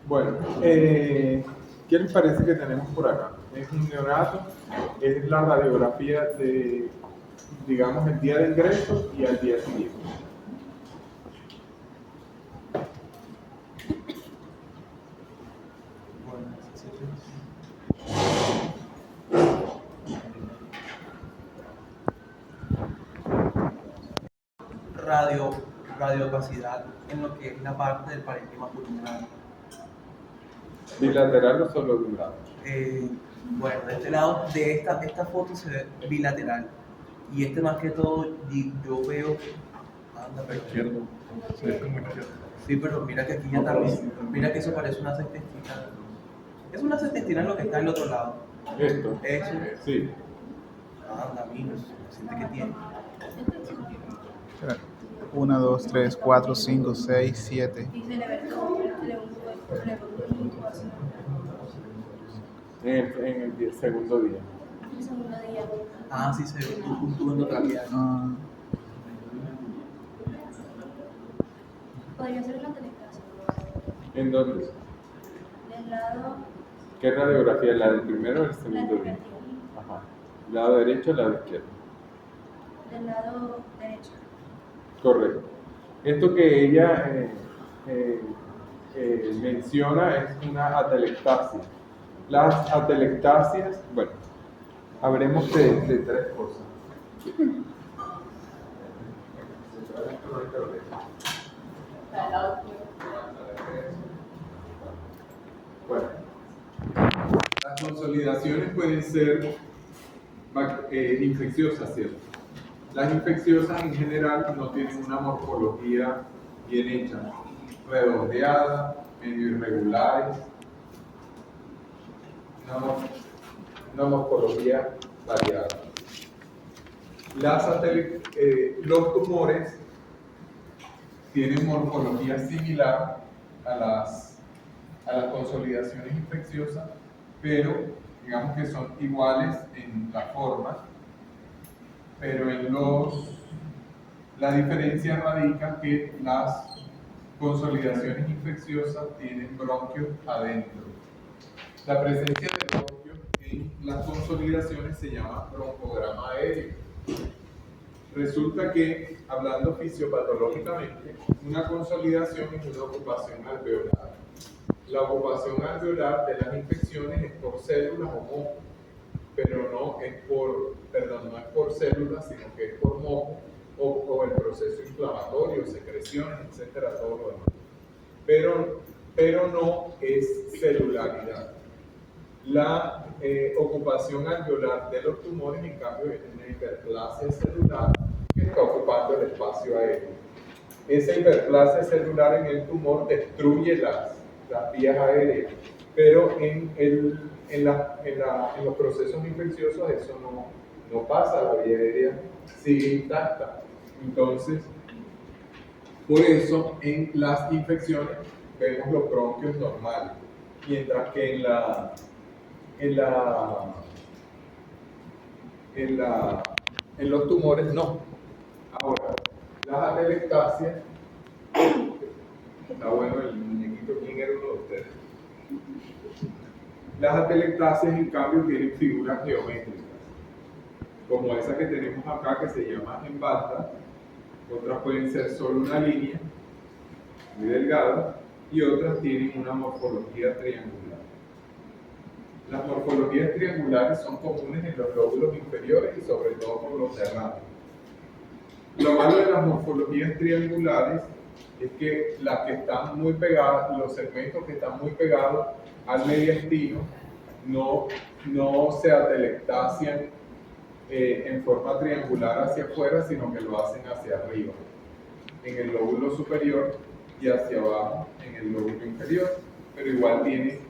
Bueno, ¿qué les parece que tenemos por acá? Es un neonato, es la radiografía de, digamos, el día de ingreso y al día siguiente. Radiopacidad en lo que es la parte del parénquima pulmonar. ¿Bilateral o solo de un lado? Bueno, de este lado, de esta foto se ve bilateral. Y este más que todo, yo veo. Anda, pero Izquierdo. Sí, es como izquierdo. sí, pero mira que aquí ya también. Mira que eso parece una asa intestinal. Es una asa intestinal lo que está al otro lado. ¿Esto? Eso. Sí. Anda, mira, siente que tiene. 1, 2, 3, 4, 5, 6, 7. En el segundo día. Ah, sí, se ve un tubo endotraqueal. Podría ser una atelectasia. ¿En dónde? Del lado. ¿Qué radiografía? ¿La del primero o el segundo día? Ajá. ¿Lado derecho o lado izquierdo? Del lado derecho. Correcto. Esto que ella menciona es una atelectasia. Las atelectasias, bueno, hablemos de tres cosas. Bueno, las consolidaciones pueden ser infecciosas, ¿cierto? Las infecciosas en general no tienen una morfología bien hecha, redondeada, medio irregulares, una morfología variada. Los tumores tienen morfología similar a las consolidaciones infecciosas, pero digamos que son iguales en la forma, pero la diferencia radica que las consolidaciones infecciosas tienen bronquios adentro. La presencia de bronquios en las consolidaciones se llama broncograma aéreo. Resulta que, hablando fisiopatológicamente, una consolidación es una ocupación alveolar. La ocupación alveolar de las infecciones es por células o moco, pero no es por células, sino que es por moco o el proceso inflamatorio, secreciones, etcétera, todo lo demás. Pero no es celularidad. La ocupación alveolar de los tumores, en cambio, es una hiperplasia celular que está ocupando el espacio aéreo. Esa hiperplasia celular en el tumor destruye las vías aéreas, pero en los procesos infecciosos eso no pasa, la vía aérea sigue intacta. Entonces, por eso en las infecciones vemos los bronquios normales, mientras que en los tumores no. Ahora, las atelectasias, está bueno el muñequito, ¿quién era uno de ustedes? Las atelectasias, en cambio, tienen figuras geométricas, como esa que tenemos acá, que se llama en banda. Otras pueden ser solo una línea, muy delgada, y otras tienen una morfología triangular. Las morfologías triangulares son comunes en los lóbulos inferiores y sobre todo por los derrames. Lo malo de las morfologías triangulares es que las que están muy pegadas, los segmentos que están muy pegados al mediastino, no se atelectasian en forma triangular hacia afuera, sino que lo hacen hacia arriba, en el lóbulo superior, y hacia abajo, en el lóbulo inferior, pero igual tiene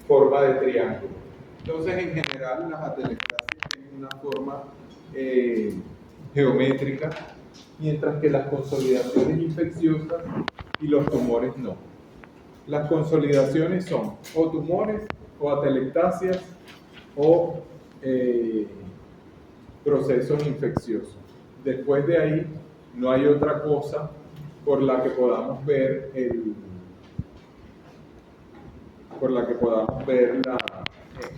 forma de triángulo. Entonces, en general, las atelectasias tienen una forma geométrica, mientras que las consolidaciones infecciosas y los tumores no. Las consolidaciones son o tumores, o atelectasias, o procesos infecciosos. Después de ahí, no hay otra cosa por la que podamos ver por la que podamos ver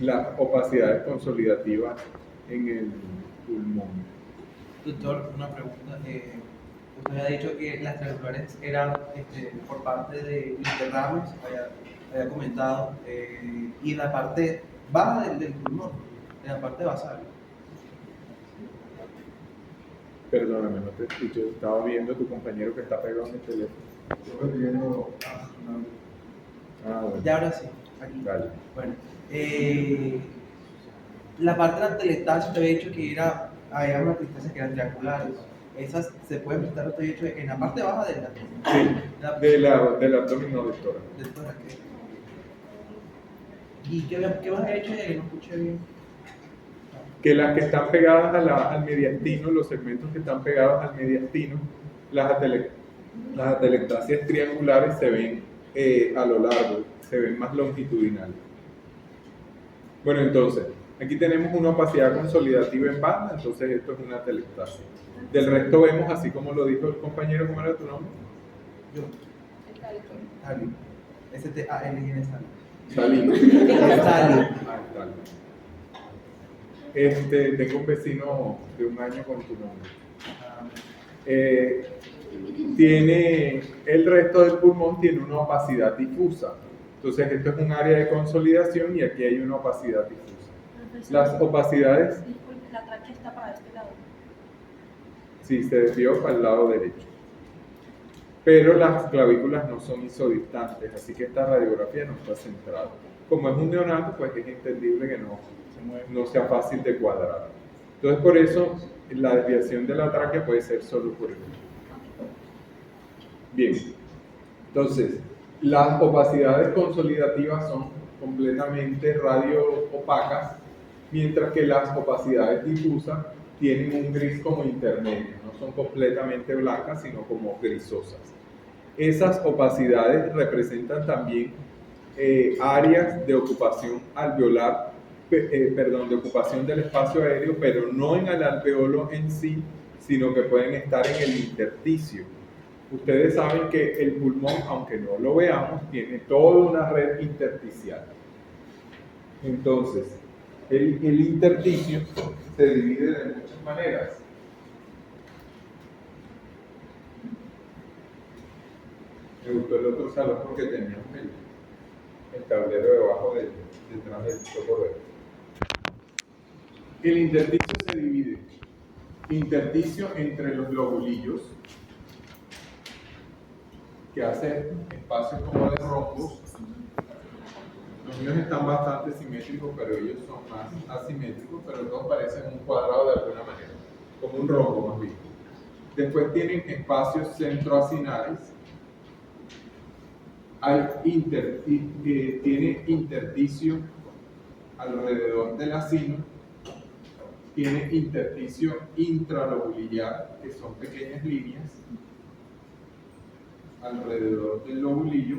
las opacidades consolidativas en el pulmón. Doctor, una pregunta. Usted había dicho que las triangulares eran por parte de interrames, había comentado, y en la parte baja del pulmón, en la parte basal. Perdóname, no te escucho. Estaba viendo a tu compañero que está pegado en el teléfono. Estoy viendo Bueno. Ya ahora sí, aquí. Dale. Bueno, la parte de la telestasia te había dicho que había una telestasia que eran triangulares. Esas se pueden presentar, te había dicho, en la parte baja del Sí, del abdomen, no, doctora. ¿Y qué más había hecho que no escuché bien? Que las que están pegadas al mediastino, los segmentos que están pegados al mediastino, las atelectasias triangulares se ven a lo largo, se ven más longitudinales. Bueno, entonces, aquí tenemos una opacidad consolidativa en banda, entonces esto es una atelectasia. Del resto vemos, así como lo dijo el compañero, ¿cómo era tu nombre? Yo. Stalin. S-T-A-L-I-N Stalin. Stalin. Tengo un vecino de un año con tu nombre. Tiene el resto del pulmón tiene una opacidad difusa. Entonces esto es un área de consolidación y aquí hay una opacidad difusa. Las opacidades. Disculpe, la tráquea está para este lado. Sí, se desvió para el lado derecho. Pero las clavículas no son isodistantes, así que esta radiografía no está centrada. Como es un neonato, pues es entendible que no sea fácil de cuadrar. Entonces, por eso, la desviación de la tráquea puede ser solo por el. Bien, entonces, las opacidades consolidativas son completamente radio-opacas, mientras que las opacidades difusas tienen un gris como intermedio, no son completamente blancas, sino como grisosas. Esas opacidades representan también áreas de ocupación alveolar, de ocupación del espacio aéreo, pero no en el alveolo en sí, sino que pueden estar en el intersticio. Ustedes saben que el pulmón, aunque no lo veamos, tiene toda una red intersticial. Entonces, el intersticio se divide de muchas maneras. Me gustó el otro salón porque teníamos el tablero debajo detrás del socorro. El intersticio se divide. Intersticio entre los lobulillos, que hacen espacios como de rombos. Los míos están bastante simétricos, pero ellos son más asimétricos, pero todos parecen un cuadrado de alguna manera, como un rombo más bien. Después tienen espacios centroacinales. Tiene intersticio alrededor del acino. Tiene intersticio intralobulillar, que son pequeñas líneas alrededor del lobulillo.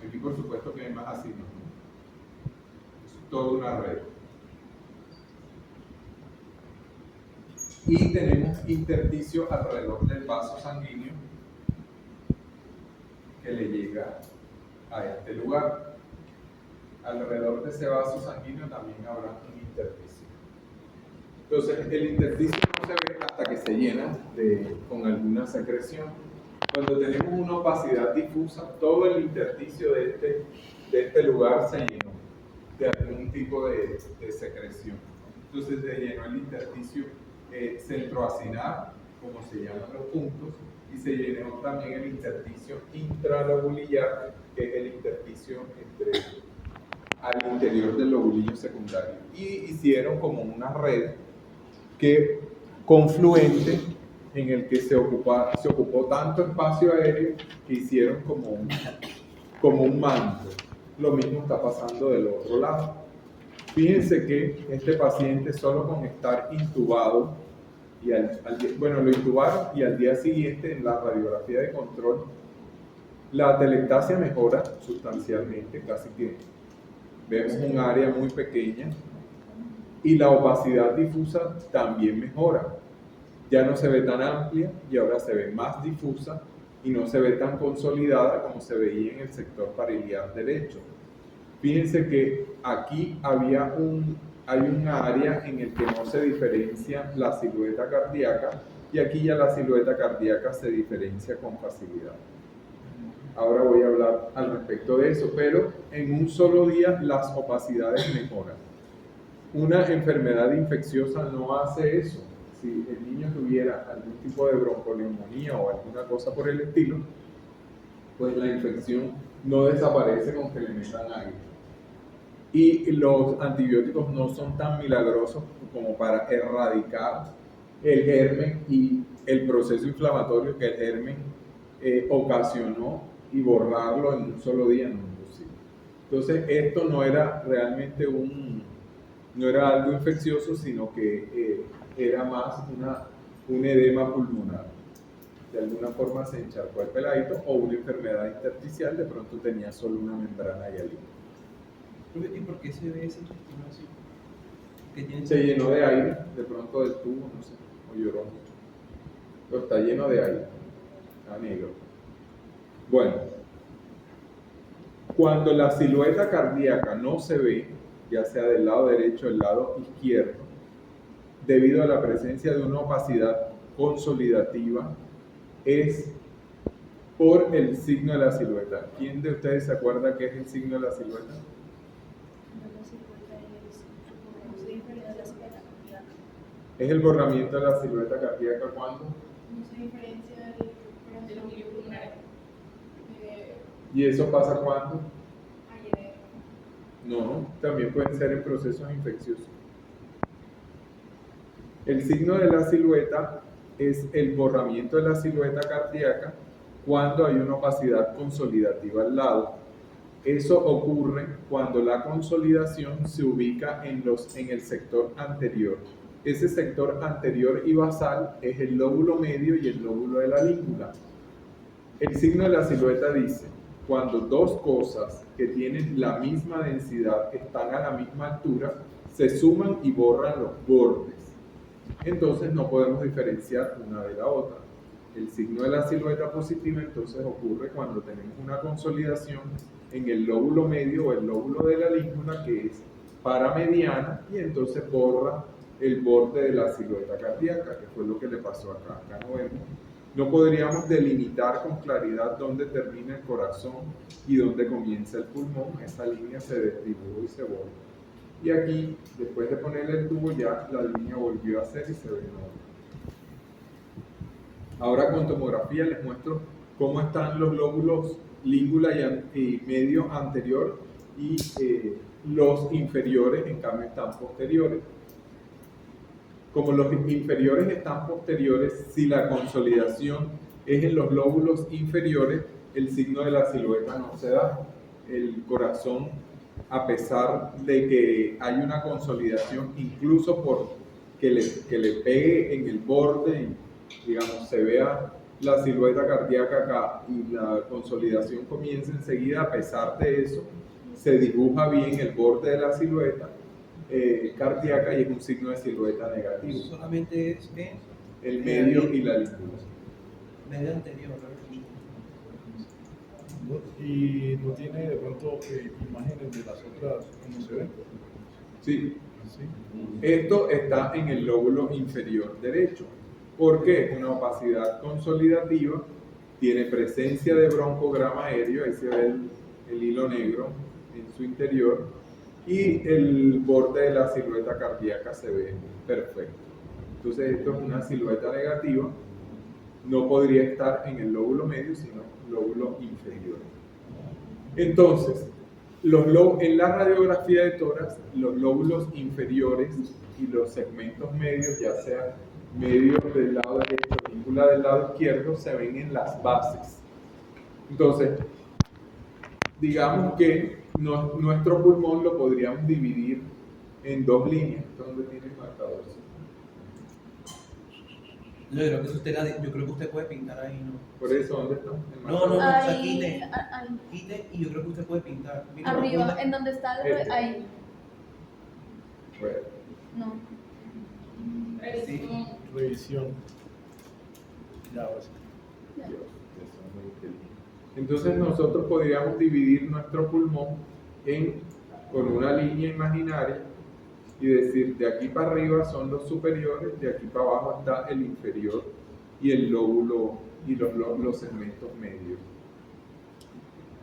Aquí por supuesto que hay más acinos, ¿no? Es toda una red. Y tenemos intersticio alrededor del vaso sanguíneo que le llega a este lugar. Alrededor de ese vaso sanguíneo también habrá un intersticio. Entonces, el intersticio no se ve hasta que se llena con alguna secreción. Cuando tenemos una opacidad difusa, todo el intersticio de este lugar se llenó de algún tipo de secreción. Entonces, se llenó el intersticio centroacinar, como se llaman los puntos, y se llenó también el intersticio intralobulillar, que es el intersticio al interior del lobulillo secundario. Y hicieron como una red confluente en el que se ocupó tanto espacio aéreo que hicieron como un manto. Lo mismo está pasando del otro lado. Fíjense que este paciente solo con estar intubado, lo intubaron y al día siguiente en la radiografía de control, la atelectasia mejora sustancialmente, casi que vemos un área muy pequeña, y la opacidad difusa también mejora. Ya no se ve tan amplia y ahora se ve más difusa y no se ve tan consolidada como se veía en el sector pariliar derecho. Fíjense que aquí hay un área en el que no se diferencia la silueta cardíaca y aquí ya la silueta cardíaca se diferencia con facilidad. Ahora voy a hablar al respecto de eso, pero en un solo día las opacidades mejoran. Una enfermedad infecciosa no hace eso. Si el niño tuviera algún tipo de bronconeumonía o alguna cosa por el estilo, pues la infección no desaparece con que le metan aire. Y los antibióticos no son tan milagrosos como para erradicar el germen y el proceso inflamatorio que el germen ocasionó y borrarlo en un solo día no es posible. Entonces esto no era realmente no era algo infeccioso, sino que era más un edema pulmonar. De alguna forma se encharcó el peladito o una enfermedad intersticial, de pronto tenía solo una membrana hialina. ¿Y por qué se ve ese intestino así? ¿Qué tiene? Se llenó de aire, de pronto del tubo, no sé, o lloró mucho. Pero está lleno de aire, está negro. Bueno, cuando la silueta cardíaca no se ve, ya sea del lado derecho o del lado izquierdo, debido a la presencia de una opacidad consolidativa, es por el signo de la silueta. ¿Quién de ustedes se acuerda qué es el signo de la silueta? Es el borramiento de la silueta cardíaca cuando. No se diferencia de los virus pulmonares. ¿Y eso pasa cuando? Ayer. No, también pueden ser en procesos infecciosos. El signo de la silueta es el borramiento de la silueta cardíaca cuando hay una opacidad consolidativa al lado. Eso ocurre cuando la consolidación se ubica en el sector anterior. Ese sector anterior y basal es el lóbulo medio y el lóbulo de la língula. El signo de la silueta dice, cuando dos cosas que tienen la misma densidad están a la misma altura, se suman y borran los bordes. Entonces no podemos diferenciar una de la otra. El signo de la silueta positiva entonces ocurre cuando tenemos una consolidación en el lóbulo medio o el lóbulo de la língula que es paramediana y entonces borra el borde de la silueta cardíaca, que fue lo que le pasó acá. Acá no vemos. No podríamos delimitar con claridad dónde termina el corazón y dónde comienza el pulmón. Esa línea se desdibujó y se borró. Y aquí, después de ponerle el tubo, ya la línea volvió a hacer y se ve normal. Ahora con tomografía les muestro cómo están los lóbulos língula y medio anterior y los inferiores en cambio están posteriores. Como los inferiores están posteriores, si la consolidación es en los lóbulos inferiores, el signo de la silueta no se da. El corazón, a pesar de que hay una consolidación, incluso por que le pegue en el borde y, digamos, se vea la silueta cardíaca acá y la consolidación comienza enseguida, a pesar de eso, se dibuja bien el borde de la silueta cardíaca y es un signo de silueta negativo. Solamente es el medio y la língula. medio anterior, ¿no? Y no tiene de pronto imágenes de las otras, ¿cómo se ven? Sí. ¿Sí? Esto está en el lóbulo inferior derecho, porque es una opacidad consolidativa, tiene presencia de broncograma aéreo, ahí se ve el hilo negro en su interior, y el borde de la silueta cardíaca se ve perfecto. Entonces esto es una silueta negativa, no podría estar en el lóbulo medio, sino lóbulo inferior. Entonces, en la radiografía de tórax, los lóbulos inferiores y los segmentos medios, ya sea medio del lado derecho, língula del lado izquierdo, se ven en las bases. Entonces, digamos que nuestro pulmón lo podríamos dividir en dos líneas. ¿Dónde tiene el marcador? Yo creo que usted puede pintar ahí, ¿no? Por eso, ¿dónde está? El No, no, marcador. no, Ahí, quite. ahí, Quite y yo creo que usted puede pintar. Mira, arriba, apunta. en donde está ahí. Bueno, No. Sí. Revisión. Ya, ahora sí. Dios, eso es muy inteligente. Entonces nosotros podríamos dividir nuestro pulmón con una línea imaginaria y decir, de aquí para arriba son los superiores, de aquí para abajo está el inferior y el lóbulo y los segmentos medios.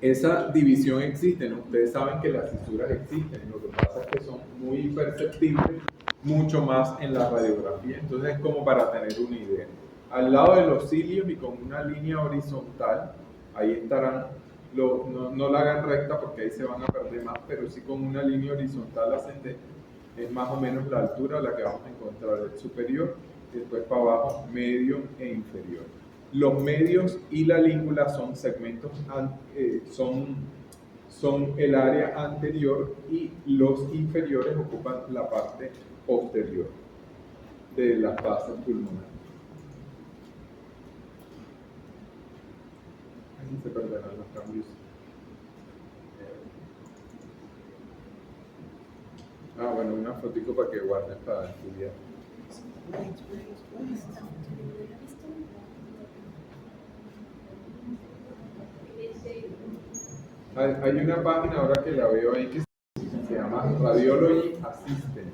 Esa división existe, ¿no? Ustedes saben que las fisuras existen, lo que pasa es que son muy imperceptibles, mucho más en la radiografía, entonces es como para tener una idea. Al lado de los cilios y con una línea horizontal, ahí estarán, no la hagan recta porque ahí se van a perder más, pero sí con una línea horizontal ascendente, es más o menos la altura a la que vamos a encontrar el superior, después para abajo, medio e inferior. Los medios y la língula son segmentos, son el área anterior y los inferiores ocupan la parte posterior de las bases pulmonares. Ahí se perderán los cambios. Bueno, una fotico para que guarden para estudiar. Hay una página ahora que la veo ahí que se llama Radiology Assistant.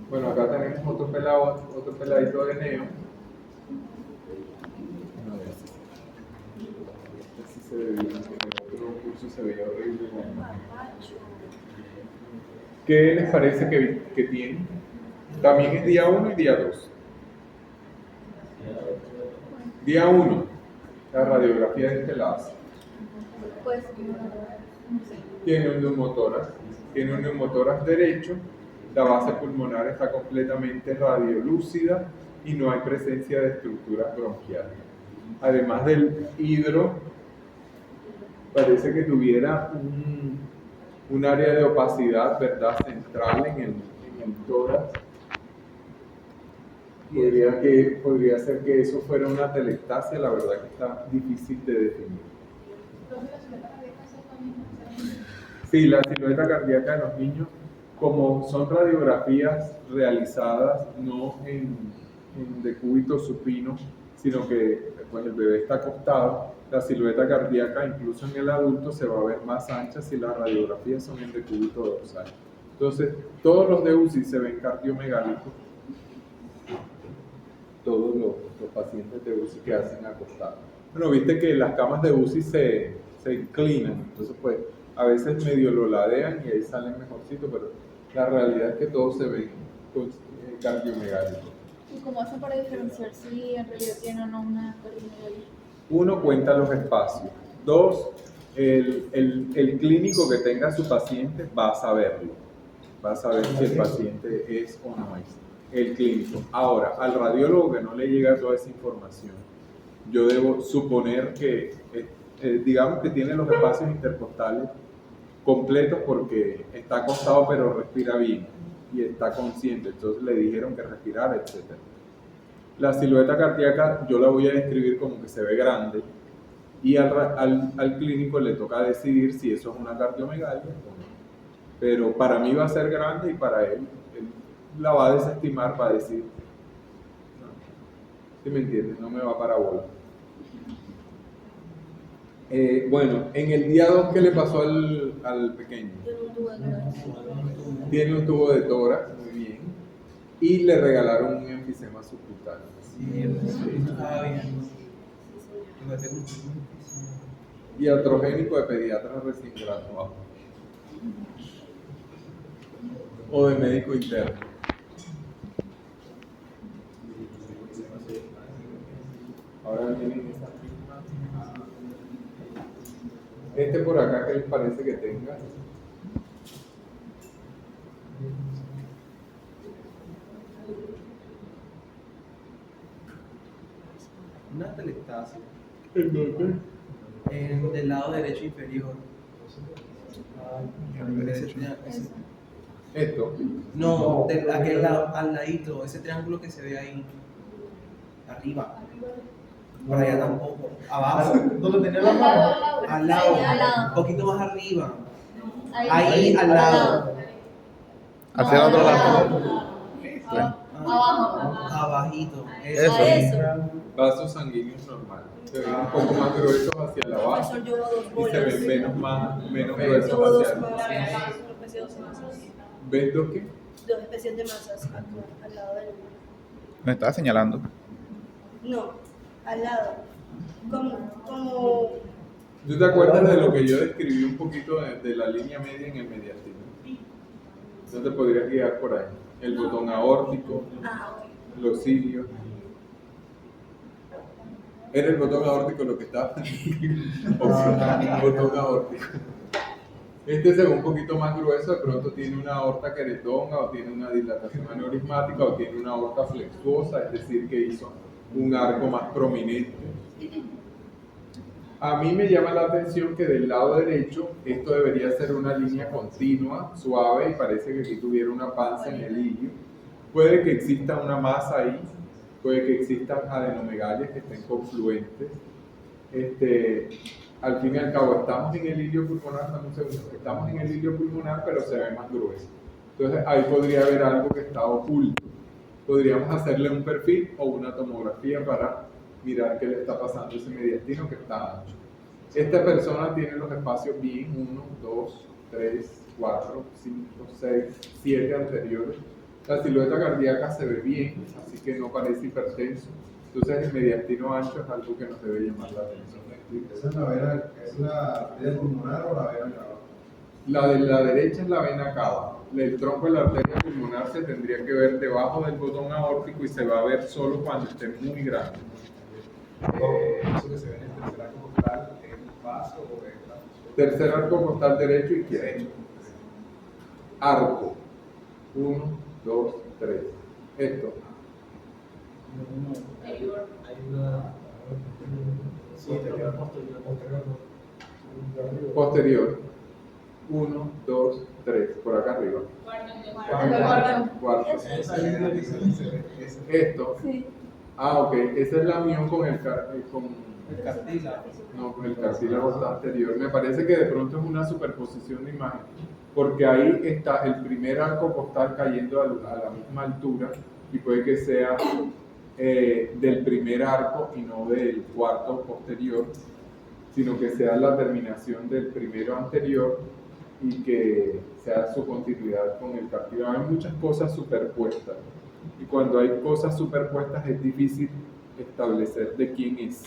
Bueno, acá tenemos otro peladito de neo. A ver si se ve bien, en el otro curso se veía horrible. ¿Qué les parece que tiene? También es día 1 y día 2. Día 1, la radiografía de este lado. Pues, Tiene un neumotórax derecho, la base pulmonar está completamente radiolúcida y no hay presencia de estructuras bronquiales. Además del hidro, parece que tuviera un área de opacidad, ¿verdad?, central en el tórax. Podría ser que eso fuera una atelectasia, la verdad que está difícil de definir. Sí, la silueta cardíaca de los niños, como son radiografías realizadas no en decúbito supino, sino que pues, el bebé está acostado, la silueta cardíaca incluso en el adulto se va a ver más ancha si las radiografías son en decúbito dorsal. Entonces, todos los de UCI se ven cardiomegálicos, todos los pacientes de UCI que hacen acostados. Bueno, viste que las camas de UCI se inclinan, entonces pues a veces medio lo ladean y ahí salen mejorcito, pero la realidad es que todos se ven cardiomegálicos. ¿y cómo hacen para diferenciar si en realidad tienen o no una cardiomegalia? Uno, cuenta los espacios. Dos, el clínico que tenga a su paciente va a saberlo. Va a saber si el paciente es o no es. El clínico. Ahora, al radiólogo que no le llega toda esa información, yo debo suponer que, digamos que tiene los espacios intercostales completos porque está acostado pero respira bien y está consciente, entonces le dijeron que respirara, etc. La silueta cardíaca yo la voy a describir como que se ve grande y al clínico le toca decidir si eso es una cardiomegalia o no. Pero para mí va a ser grande y para él la va a desestimar, va a decir, no, ¿sí me entiendes? No me va para bola. Bueno, en el día 2, ¿qué le pasó al pequeño? Tiene un tubo de tórax, muy bien, y le regalaron un enfisema subcutáneo. Sí, estaba bien. Y artrogénico de pediatra recién graduado. O de médico interno. Ahora vienen estas mismas. Este por acá, ¿qué les parece que tenga? Una atelectasia. ¿En dónde? Del lado derecho inferior. Esto. No, de aquel lado, al ladito, ese triángulo que se ve ahí. Arriba. Por allá tampoco. Abajo. ¿Dónde tenía la mano? Al lado. Al lado. Un poquito más arriba. Ahí, Al lado. Hacia el otro lado. Ah, Abajo. Abajito. Eso. A eso. Vasos sanguíneos normales. Se ven un poco más gruesos hacia la base Profesor, llevo dos y se bolas. ven menos Llevo gruesos dos hacia masas, adelante. una especie de dos masas. ¿Ves dos qué? Dos especies de masas acá, al lado del. Me estaba señalando. No, al lado. Como. ¿Tú te acuerdas de lo que yo describí un poquito de la línea media en el mediastino? No te podrías guiar por ahí. El botón aórtico, Ok. los cilios. Era el botón aórtico lo que estaba. El botón aórtico. Este se ve un poquito más grueso, de pronto tiene una aorta queretonga o tiene una dilatación aneurismática o tiene una aorta flexuosa, es decir, que hizo un arco más prominente. A mí me llama la atención que del lado derecho esto debería ser una línea continua, suave, y parece que aquí tuviera una panza en el ilio. Puede que exista una masa ahí, puede que existan adenomegalias que estén confluentes. Al fin y al cabo estamos en el ilio pulmonar, dame un segundo, estamos en el ilio pulmonar, pero se ve más grueso. Entonces ahí podría haber algo que está oculto. Podríamos hacerle un perfil o una tomografía para mirar qué le está pasando a ese mediastino que está ancho. Esta persona tiene los espacios bien, 1, 2, 3, 4, 5, 6, 7 anteriores. La silueta cardíaca se ve bien, así que no parece hipertenso. Entonces el mediastino ancho es algo que nos debe llamar la atención. ¿Esa es la vena, es la arteria pulmonar o la vena cava? La de la derecha es la vena cava. El tronco de la arteria pulmonar se tendría que ver debajo del botón aórtico y se va a ver solo cuando esté muy grande. Eso que se ve en el tercer arco costal, ¿es el vaso o es la? Tercer arco costal derecho y izquierdo. Arco. 1, 2, 3. Esto. Posterior. 1, 2, 3. Por acá arriba. Cuarto. Esto. Sí. Ah, ok. Esa es la unión con el Cartílago. no, con el cartílago anterior. Me parece que de pronto es una superposición de imagen, porque ahí está el primer arco costal cayendo a la misma altura y puede que sea del primer arco y no del cuarto posterior, sino que sea la terminación del primero anterior y que sea su continuidad con el cartílago. Hay muchas cosas superpuestas y cuando hay cosas superpuestas es difícil establecer de quién es,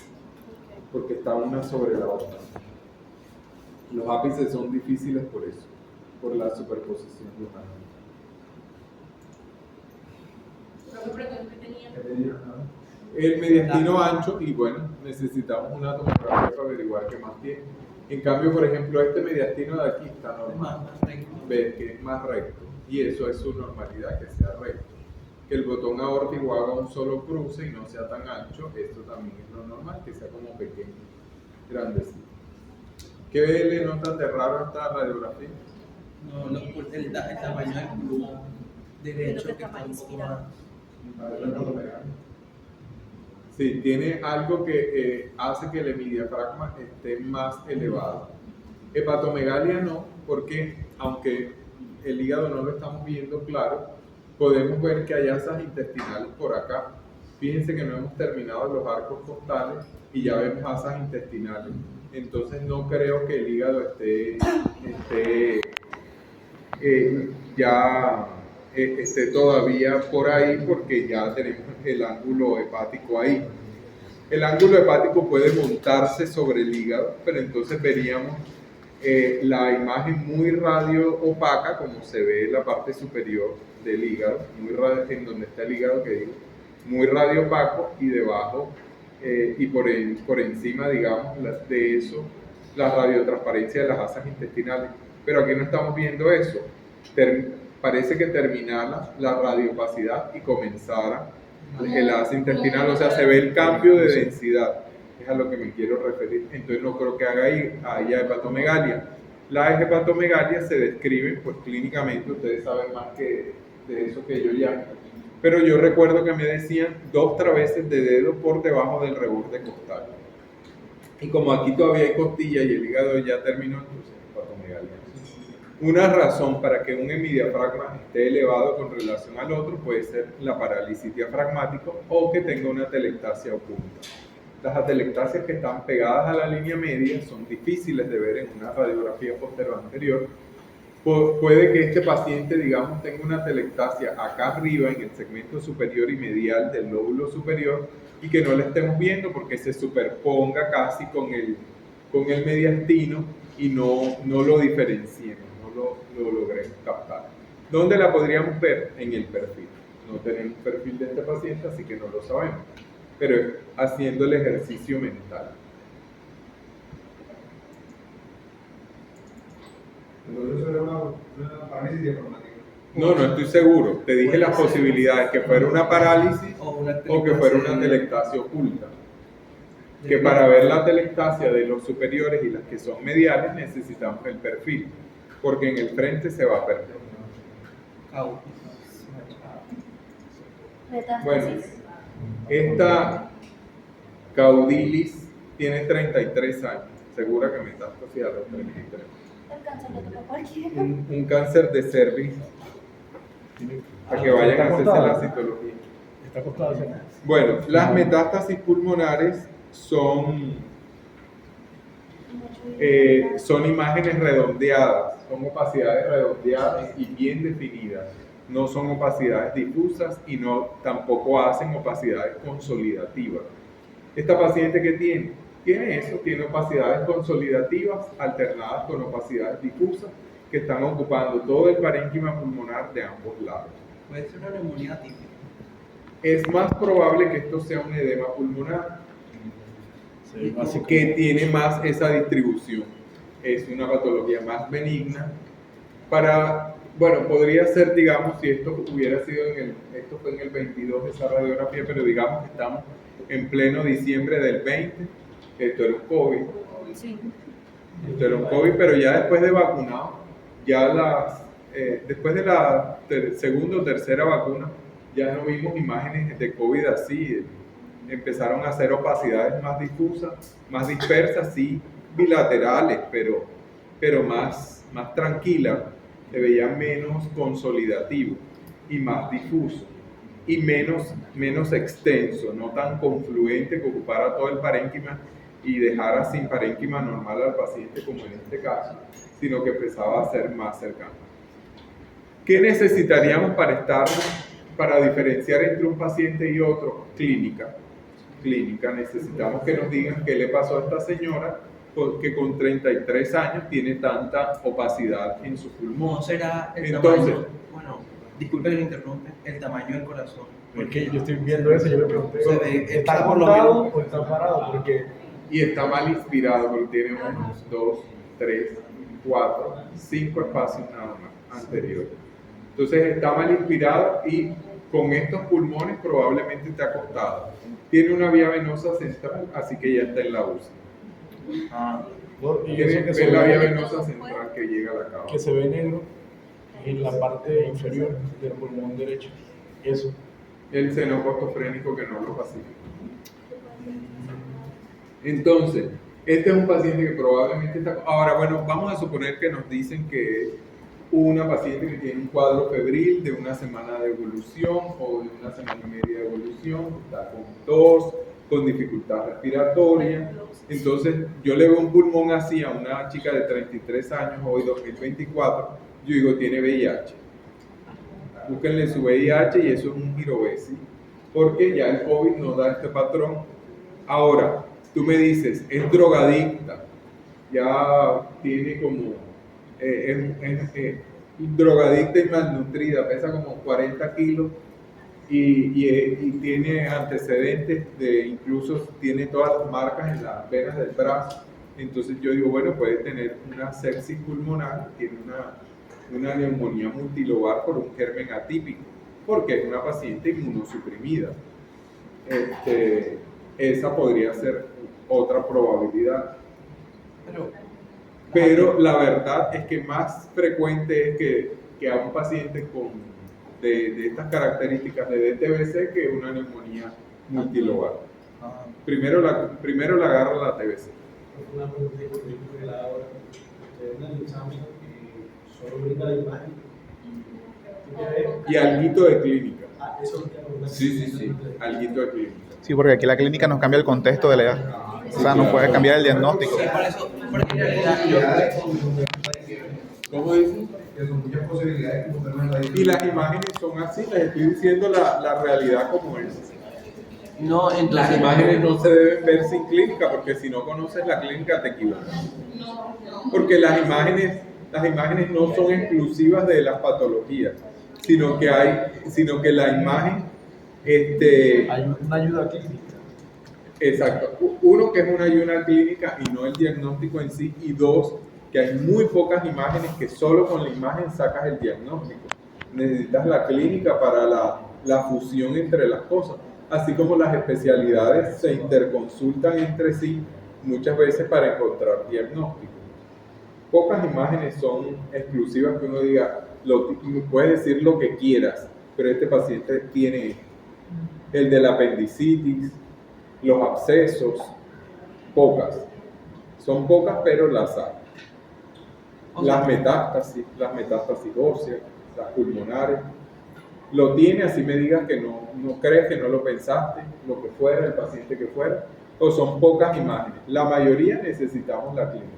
porque está una sobre la otra. Los ápices son difíciles por eso, por la superposición de una. El mediastino ancho, y bueno, necesitamos una tomografía para averiguar qué más tiene. En cambio, por ejemplo, este mediastino de aquí está normal. Ves que es más recto, y eso es su normalidad, que sea recto. Que el botón aórtico haga un solo cruce y no sea tan ancho, esto también es lo normal, que sea como pequeño, grandecito. ¿Qué le notan de raro a esta radiografía? No, el tamaño del pulmón derecho que está un poco más. Sí, tiene algo que hace que el hemidiafragma esté más elevado. Hepatomegalia no, porque aunque el hígado no lo estamos viendo claro, podemos ver que hay asas intestinales por acá. Fíjense que no hemos terminado los arcos costales y ya vemos asas intestinales. Entonces no creo que el hígado esté todavía por ahí, porque ya tenemos el ángulo hepático ahí. El ángulo hepático puede montarse sobre el hígado, pero entonces veríamos la imagen muy radio opaca, como se ve en la parte superior del hígado, muy radio, en donde está el hígado, que digo, muy radio opaco, y debajo y por encima, digamos, de eso, la radiotransparencia de las asas intestinales. Pero aquí no estamos viendo eso. Parece que terminara la radiopacidad y comenzara el asa intestinal, o sea, se ve el cambio de densidad, es a lo que me quiero referir. Entonces no creo que haya hepatomegalia. Las hepatomegalias se describen, pues clínicamente, ustedes saben más de eso que yo ya, pero yo recuerdo que me decían 2 traveses de dedo por debajo del reborde costal. Y como aquí todavía hay costilla y el hígado ya terminó, entonces hepatomegalia. Una razón para que un hemidiafragma esté elevado con relación al otro puede ser la parálisis diafragmática o que tenga una atelectasia oculta. Las atelectasias que están pegadas a la línea media son difíciles de ver en una radiografía posterior anterior. Puede que este paciente, digamos, tenga una atelectasia acá arriba en el segmento superior y medial del lóbulo superior y que no la estemos viendo porque se superponga casi con el mediastino y no lo diferenciemos, no lo logremos captar. ¿Dónde la podríamos ver? En el perfil. No tenemos perfil de este paciente, así que no lo sabemos, pero es haciendo el ejercicio mental. Entonces eso era una parálisis diafragmática. No estoy seguro. Te dije las posibilidades, que fuera una parálisis o que fuera una atelectasia oculta. Que para ver la atelectasia de los superiores y las que son mediales necesitamos el perfil, porque en el frente se va a perder. Bueno, esta caudilis tiene 33 años, segura que metástasis a los 33. El cáncer lo toca cualquiera. Un cáncer de cervix, para que vayan a hacerse la citología. Está acostada, ¿sí? Bueno, las metástasis pulmonares son imágenes redondeadas, son opacidades redondeadas y bien definidas. No son opacidades difusas y tampoco hacen opacidades consolidativas. Esta paciente que tiene eso, tiene opacidades consolidativas alternadas con opacidades difusas que están ocupando todo el parénquima pulmonar de ambos lados. Puede ser una neumonía típica. Es más probable que esto sea un edema pulmonar, Sí, básico. que tiene más esa distribución. Es una patología más benigna. Podría ser, digamos, si esto hubiera sido esto fue en el 22 esa radiografía, pero digamos que estamos en pleno diciembre del 20, esto era un COVID. Sí. Esto era un COVID, pero ya después de vacunado, después de la segunda o tercera vacuna, ya no vimos imágenes de COVID así. Empezaron a hacer opacidades más difusas, más dispersas, sí, bilaterales, pero más tranquilas. Se veía menos consolidativo y más difuso y menos extenso, no tan confluente que ocupara todo el parénquima y dejara sin parénquima normal al paciente como en este caso, sino que empezaba a ser más cercano. ¿Qué necesitaríamos para diferenciar entre un paciente y otro? Clínica. Necesitamos que nos digan qué le pasó a esta señora que con 33 años tiene tanta opacidad en su pulmón. No será el Entonces, tamaño, bueno, disculpe que lo interrumpe, el tamaño del corazón. Es que yo estoy viendo eso y yo me pregunté, Se ve- ¿está está por lo acostado menos- o está parado? Porque y está mal inspirado porque tiene 1, 2, 3, 4, 5 espacios nada más anteriores. Entonces está mal inspirado y con estos pulmones probablemente está acostado. Tiene una vía venosa central, así que ya está en la UCI. y Tiene eso que se la vía ve, venosa central que llega a la cava. que se ve negro en la parte inferior del pulmón derecho. Eso. El seno costofrénico que no lo pacifica. Entonces, este es un paciente que probablemente está... Ahora, bueno, vamos a suponer que nos dicen que es una paciente que tiene un cuadro febril de una semana de evolución o de una semana y media de evolución, está con tos, con dificultad respiratoria. Entonces, yo le veo un pulmón así a una chica de 33 años, hoy 2024, yo digo, tiene VIH. Búsquenle su VIH y eso es un girovesi, porque ya el COVID no da este patrón. Ahora, tú me dices, es drogadicta, ya tiene como, es drogadicta y malnutrida, pesa como 40 kilos y tiene antecedentes incluso tiene todas las marcas en las venas del brazo. Entonces yo digo, bueno, puede tener una sepsis pulmonar, tiene una neumonía multilobar por un germen atípico, porque es una paciente inmunosuprimida. Esa podría ser otra probabilidad. Pero la verdad es que más frecuente es que a un paciente de estas características de DTBC que una neumonía multilobar. Primero la agarra la TBC. Una pregunta que la hora. Ustedes analizaron Solo brinda la imagen. ¿Tú quieres? Y alguito de clínica. Eso es lo que hago. Sí, alguito de clínica. Sí, porque aquí la clínica nos cambia el contexto de la edad. O sea, nos puede cambiar el diagnóstico. Sí, por eso, porque en realidad ¿Cómo dicen? Que son muchas posibilidades que usted no Y las imágenes son así, les estoy diciendo la realidad como es. no, Las entonces, imágenes no se deben ver sin clínica, porque si no conoces la clínica te equivocas. Porque las imágenes no son exclusivas de las patologías, sino que la imagen, Hay una ayuda clínica. exacto, uno que es una ayuda clínica y no el diagnóstico en sí, y dos, que hay muy pocas imágenes que solo con la imagen sacas el diagnóstico. Necesitas la clínica para la fusión entre las cosas, así como las especialidades se interconsultan entre sí muchas veces para encontrar diagnósticos. Pocas imágenes son exclusivas que uno diga, puedes decir lo que quieras, pero este paciente tiene esto. El de la apendicitis, los abscesos, pocas. Son pocas, pero las hay. Las metástasis óseas, las pulmonares. Lo tiene, así me digas que no crees, que no lo pensaste, lo que fuera, el paciente que fuera, o son pocas imágenes. La mayoría necesitamos la clínica.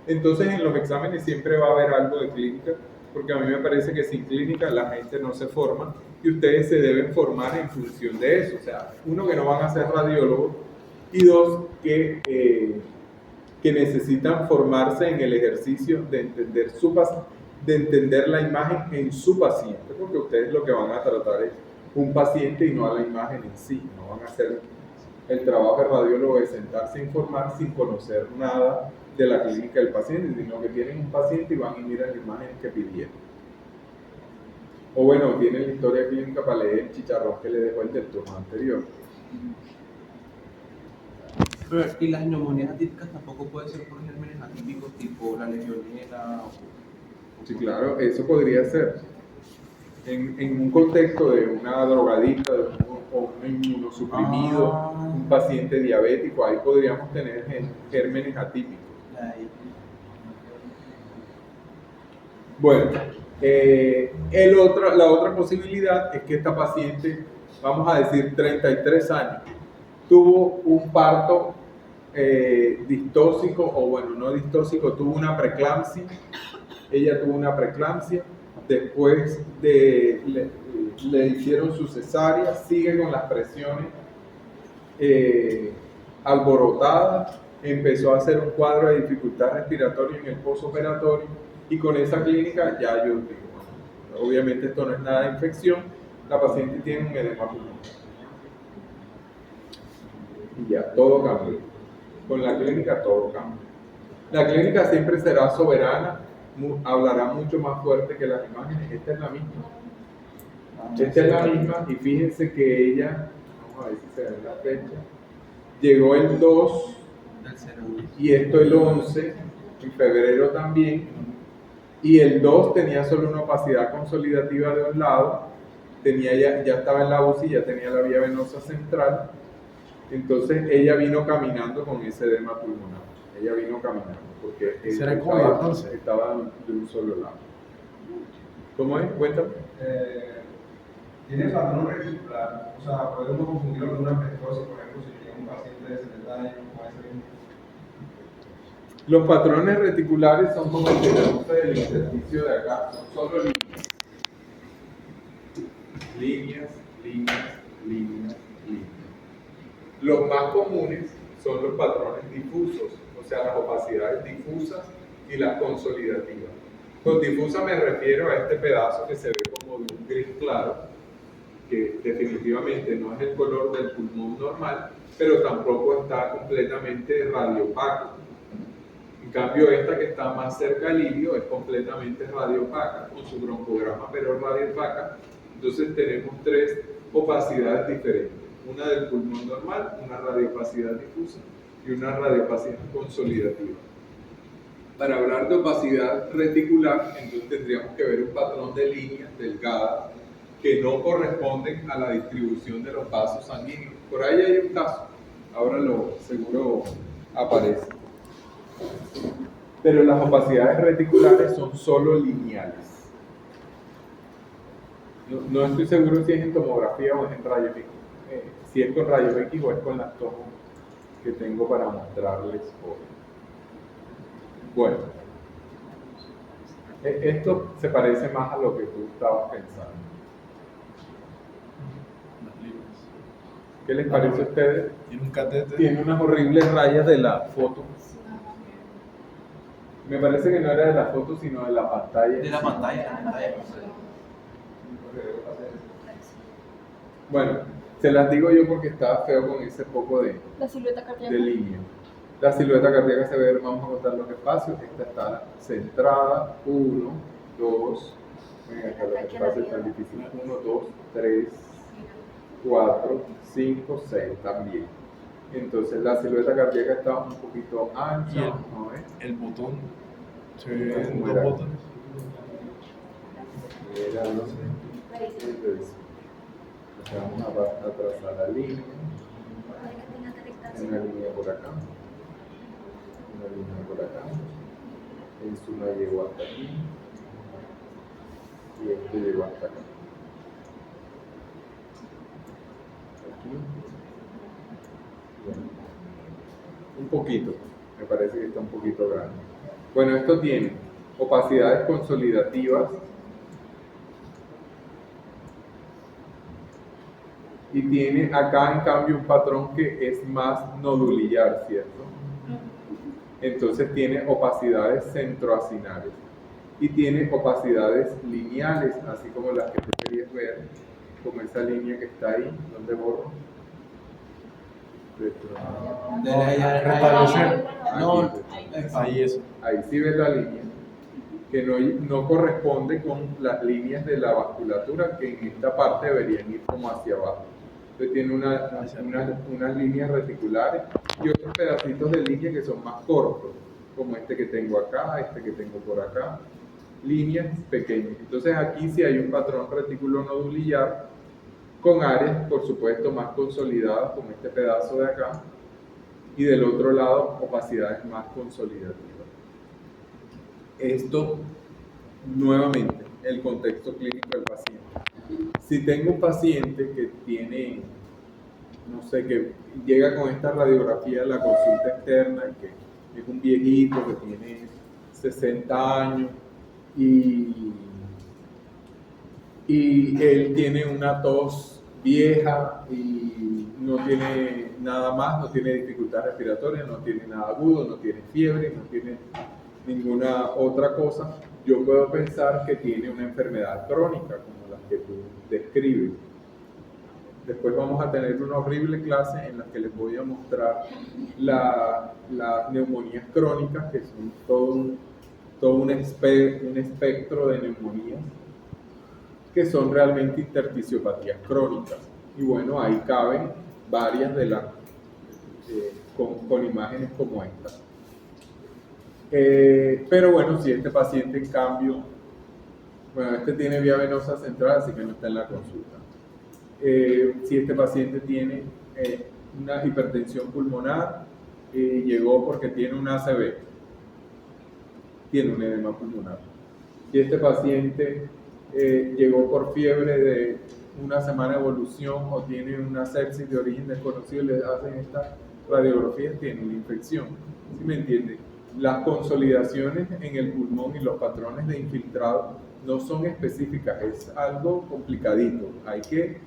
Entonces en los exámenes siempre va a haber algo de clínica, porque a mí me parece que sin clínica la gente no se forma y ustedes se deben formar en función de eso. O sea, uno, que no van a ser radiólogos, y dos, que necesitan formarse en el ejercicio de entender la imagen en su paciente, porque ustedes lo que van a tratar es un paciente y no a la imagen en sí. No van a hacer el trabajo de radiólogo de sentarse a informar sin conocer nada de la clínica del paciente, sino que tienen un paciente y van y miran la imagen que pidieron. O bueno, tienen la historia clínica para leer el chicharrón que le dejó el del turno anterior. y las neumonías atípicas tampoco pueden ser por gérmenes atípicos, tipo la legionela o... Sí, claro, eso podría ser. En un contexto de una drogadicta o un inmunosuprimido, un paciente diabético, ahí podríamos tener gérmenes atípicos. Bueno, la otra posibilidad es que esta paciente, vamos a decir 33 años, tuvo un parto distóxico, o bueno, no distóxico, tuvo una preeclampsia. Ella tuvo una preeclampsia, después le hicieron su cesárea, sigue con las presiones alborotadas, empezó a hacer un cuadro de dificultad respiratoria en el posoperatorio, y con esa clínica ya yo digo, bueno, obviamente esto no es nada de infección, la paciente tiene un edema pulmonar. Y ya, todo cambió. Con la clínica todo cambia. La clínica siempre será soberana, hablará mucho más fuerte que las imágenes. Esta es la misma. Esta es la misma, y fíjense que ella, vamos a ver si se ve la fecha, llegó el 2 y esto el 11, en febrero también, y el 2 tenía solo una opacidad consolidativa de un lado, ya estaba en la UCI, ya tenía la vía venosa central. Entonces ella vino caminando con ese edema pulmonar. Ella vino caminando porque estaba de un solo lado. ¿Cómo es? Cuéntame. Tiene patrón reticular, o sea, podemos confundirlo con una pestosis, por ejemplo, si tiene un paciente de 70 años con ese mismo. Los patrones reticulares son como el que tenemos del ejercicio de acá, son solo líneas. Líneas. Los más comunes son los patrones difusos, o sea, las opacidades difusas y las consolidativas. Con difusa me refiero a este pedazo que se ve como de un gris claro, que definitivamente no es el color del pulmón normal, pero tampoco está completamente radiopaco. En cambio, esta que está más cerca al ilio es completamente radiopaca, con su broncograma pero radiopaca. Entonces tenemos tres opacidades diferentes. Una del pulmón normal, una radiopacidad difusa y una radiopacidad consolidativa. Para hablar de opacidad reticular, entonces tendríamos que ver un patrón de líneas delgadas que no corresponden a la distribución de los vasos sanguíneos. Por ahí hay un caso, ahora seguro aparece. pero las opacidades reticulares son solo lineales. No estoy seguro si es en tomografía o es en rayos X. Si es con rayos X o es con las tomas que tengo para mostrarles hoy. Bueno, esto se parece más a lo que tú estabas pensando. ¿Qué les parece a ustedes? Tiene un catéter. Tiene unas horribles rayas de la foto. Me parece que no era de la foto, sino de la pantalla. De la pantalla, Bueno, se las digo yo porque estaba feo con ese poco de La silueta cardíaca. línea. La silueta cardíaca se ve, vamos a contar los espacios. Esta está centrada, 1, 2, venga, acá los espacios están difíciles, 1, 2, 3, 4, 5, 6 también. Entonces la silueta cardíaca está un poquito ancha, ¿no ves? El botón. Se ven dos botones. Era, no sé. Entonces, vamos a trazar la línea. Una línea por acá. Una línea por acá. En suma llegó hasta aquí. Y este llegó hasta acá. Aquí. Bueno. Un poquito. Me parece que está un poquito grande. Bueno, esto tiene opacidades consolidativas. Y tiene acá en cambio un patrón que es más nodulillar, ¿cierto? Entonces tiene opacidades centroacinales y tiene opacidades lineales, así como las que tú querías ver, como esa línea que está ahí, donde borro. Restablecer. No, Ahí eso. Ahí sí ves la línea, que no corresponde con las líneas de la vasculatura, que en esta parte deberían ir como hacia abajo. Entonces tiene unas líneas reticulares y otros pedacitos de línea que son más cortos, como este que tengo acá, este que tengo por acá, líneas pequeñas. Entonces aquí sí hay un patrón reticulo nodulillar con áreas, por supuesto, más consolidadas, como este pedazo de acá, y del otro lado opacidades más consolidativas. Esto, nuevamente, el contexto clínico del paciente. Si tengo un paciente que tiene, no sé, que llega con esta radiografía de la consulta externa, que es un viejito que tiene 60 años y él tiene una tos vieja y no tiene nada más, no tiene dificultad respiratoria, no tiene nada agudo, no tiene fiebre, no tiene ninguna otra cosa, yo puedo pensar que tiene una enfermedad crónica como la que tú describes. Después vamos a tener una horrible clase en la que les voy a mostrar las neumonías crónicas, que son todo un espectro de neumonías que son realmente intersticiopatías crónicas. Y bueno, ahí caben varias de las con imágenes como esta. Pero bueno, si este paciente en cambio, bueno, este tiene vía venosa central, así que no está en la consulta. Si este paciente tiene una hipertensión pulmonar, llegó porque tiene un ACV, tiene un edema pulmonar. Si este paciente llegó por fiebre de una semana de evolución o tiene una sepsis de origen desconocido y le hacen esta radiografía, tiene una infección. ¿Sí me entiende? Las consolidaciones en el pulmón y los patrones de infiltrado no son específicas, es algo complicadito, hay que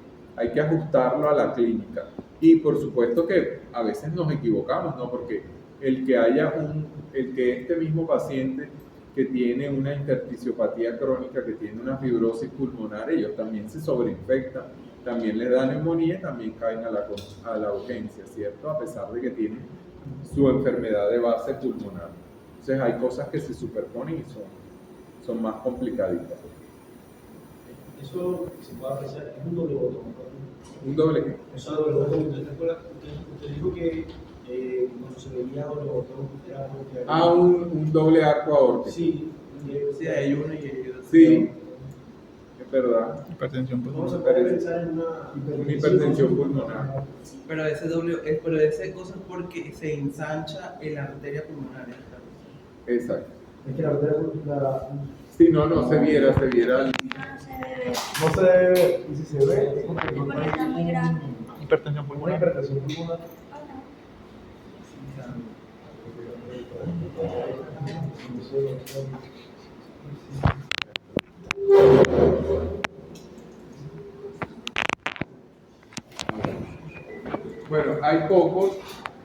ajustarlo a la clínica. Y por supuesto que a veces nos equivocamos, ¿no? Porque el que este mismo paciente que tiene una intersticiopatía crónica, que tiene una fibrosis pulmonar, ellos también se sobreinfectan, también les da neumonía y también caen a la urgencia, ¿cierto? A pesar de que tienen su enfermedad de base pulmonar. Entonces hay cosas que se superponen y son más complicaditas. Eso se puede apreciar, es un doble botón. ¿Un doble qué? Eso es doble botón. Usted dijo que cuando se veía doble botón era porque un doble arco aórtico. Sí, sí, hay uno y hay otro. Sí, es verdad. Hipertensión ¿cómo se pulmonar. puede pensar en Una hipertensión pulmonar. Pero ese cosa es porque se ensancha en la arteria pulmonar. Exacto. Es que la arteria Si no, no se viera, No se debe no se debe ver, y si se ve, es porque ver no porque está muy hay grande. Hipertensión una pulmonar. hipertensión pulmonar. Bueno, hay pocos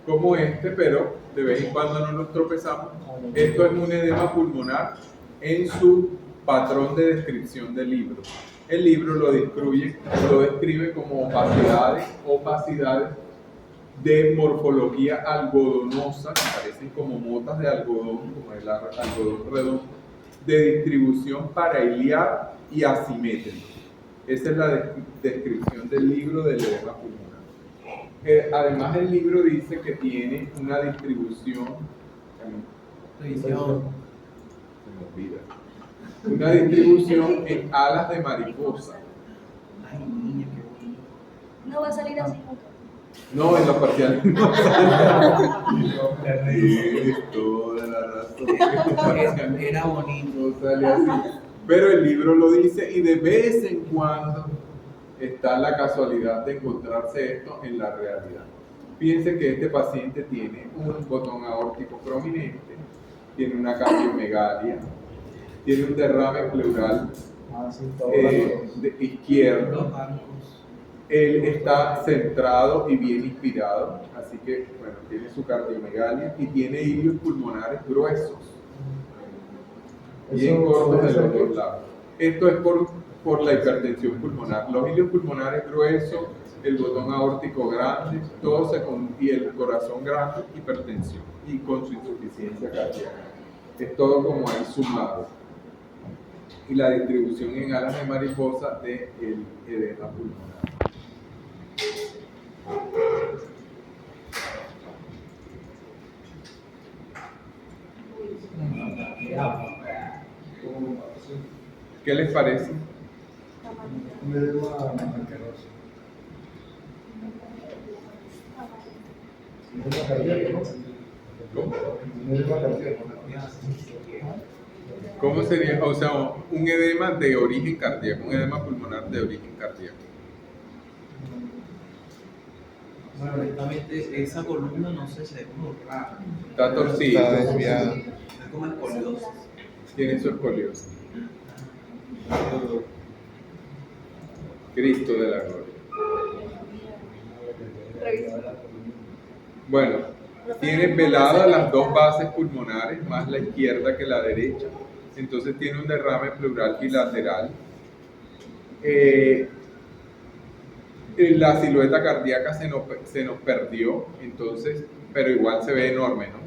como este, pero de vez en cuando no nos tropezamos. Esto es un edema pulmonar en su patrón de descripción del libro. El libro lo describe como opacidades de morfología algodonosa, que parecen como motas de algodón, como el algodón redondo, de distribución parailiar y asimétrica. Esa es la descripción del libro del edema pulmonar. Además, el libro dice que tiene una distribución, Revisión. una distribución en alas de mariposa. Ay, niña, qué bonito. No va a salir así nunca. No, en los parciales no. Tienes toda la razón. Era bonito. No sale así. Pero el libro lo dice y de vez en cuando está la casualidad de encontrarse esto en la realidad. Piense que este paciente tiene un botón aórtico prominente, tiene una cardiomegalia, tiene un derrame pleural izquierdo. Los bancos. Él está centrado y bien inspirado, así que, bueno, tiene su cardiomegalia y tiene hilios pulmonares gruesos, bien cortos de los dos lados. Esto es por la hipertensión pulmonar. Los hilios pulmonares gruesos, el botón aórtico grande, y el corazón grande, hipertensión y con su insuficiencia cardíaca. Es todo como ahí sumado. Y la distribución en alas de mariposa del edema pulmonar. ¿Qué les parece? Un edema asqueroso. Un edema cardíaco, ¿no? ¿Cómo? Un edema cardíaco. ¿Cómo sería? O sea, un edema de origen cardíaco, un edema pulmonar de origen cardíaco. Bueno, honestamente, esa columna no sé, se ve como rara. Está torcida, Está desviada. Es como escoliosis. tiene su escoliosis. Cristo de la gloria. Bueno, tiene veladas las dos bases pulmonares, más la izquierda que la derecha. Entonces tiene un derrame pleural bilateral. La silueta cardíaca se nos perdió, entonces, pero igual se ve enorme, ¿no?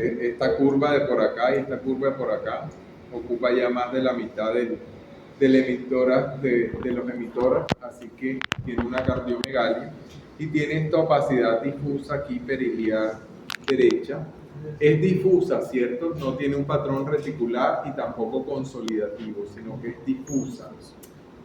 Esta curva de por acá y esta curva de por acá ocupa ya más de la mitad de los emitoras, así que tiene una cardiomegalia y tiene esta opacidad difusa aquí periliar derecha. Es difusa, ¿cierto? No tiene un patrón reticular y tampoco consolidativo, sino que es difusa.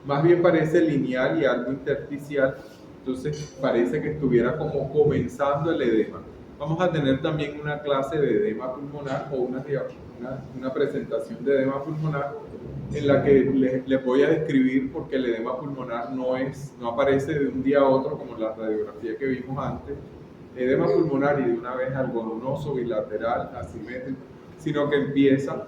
Más bien parece lineal y algo intersticial, entonces parece que estuviera como comenzando el edema. Vamos a tener también una clase de edema pulmonar o una presentación de edema pulmonar en la que les voy a describir porque el edema pulmonar no aparece de un día a otro como la radiografía que vimos antes. Edema pulmonar y de una vez algodonoso, bilateral, asimétrico, sino que empieza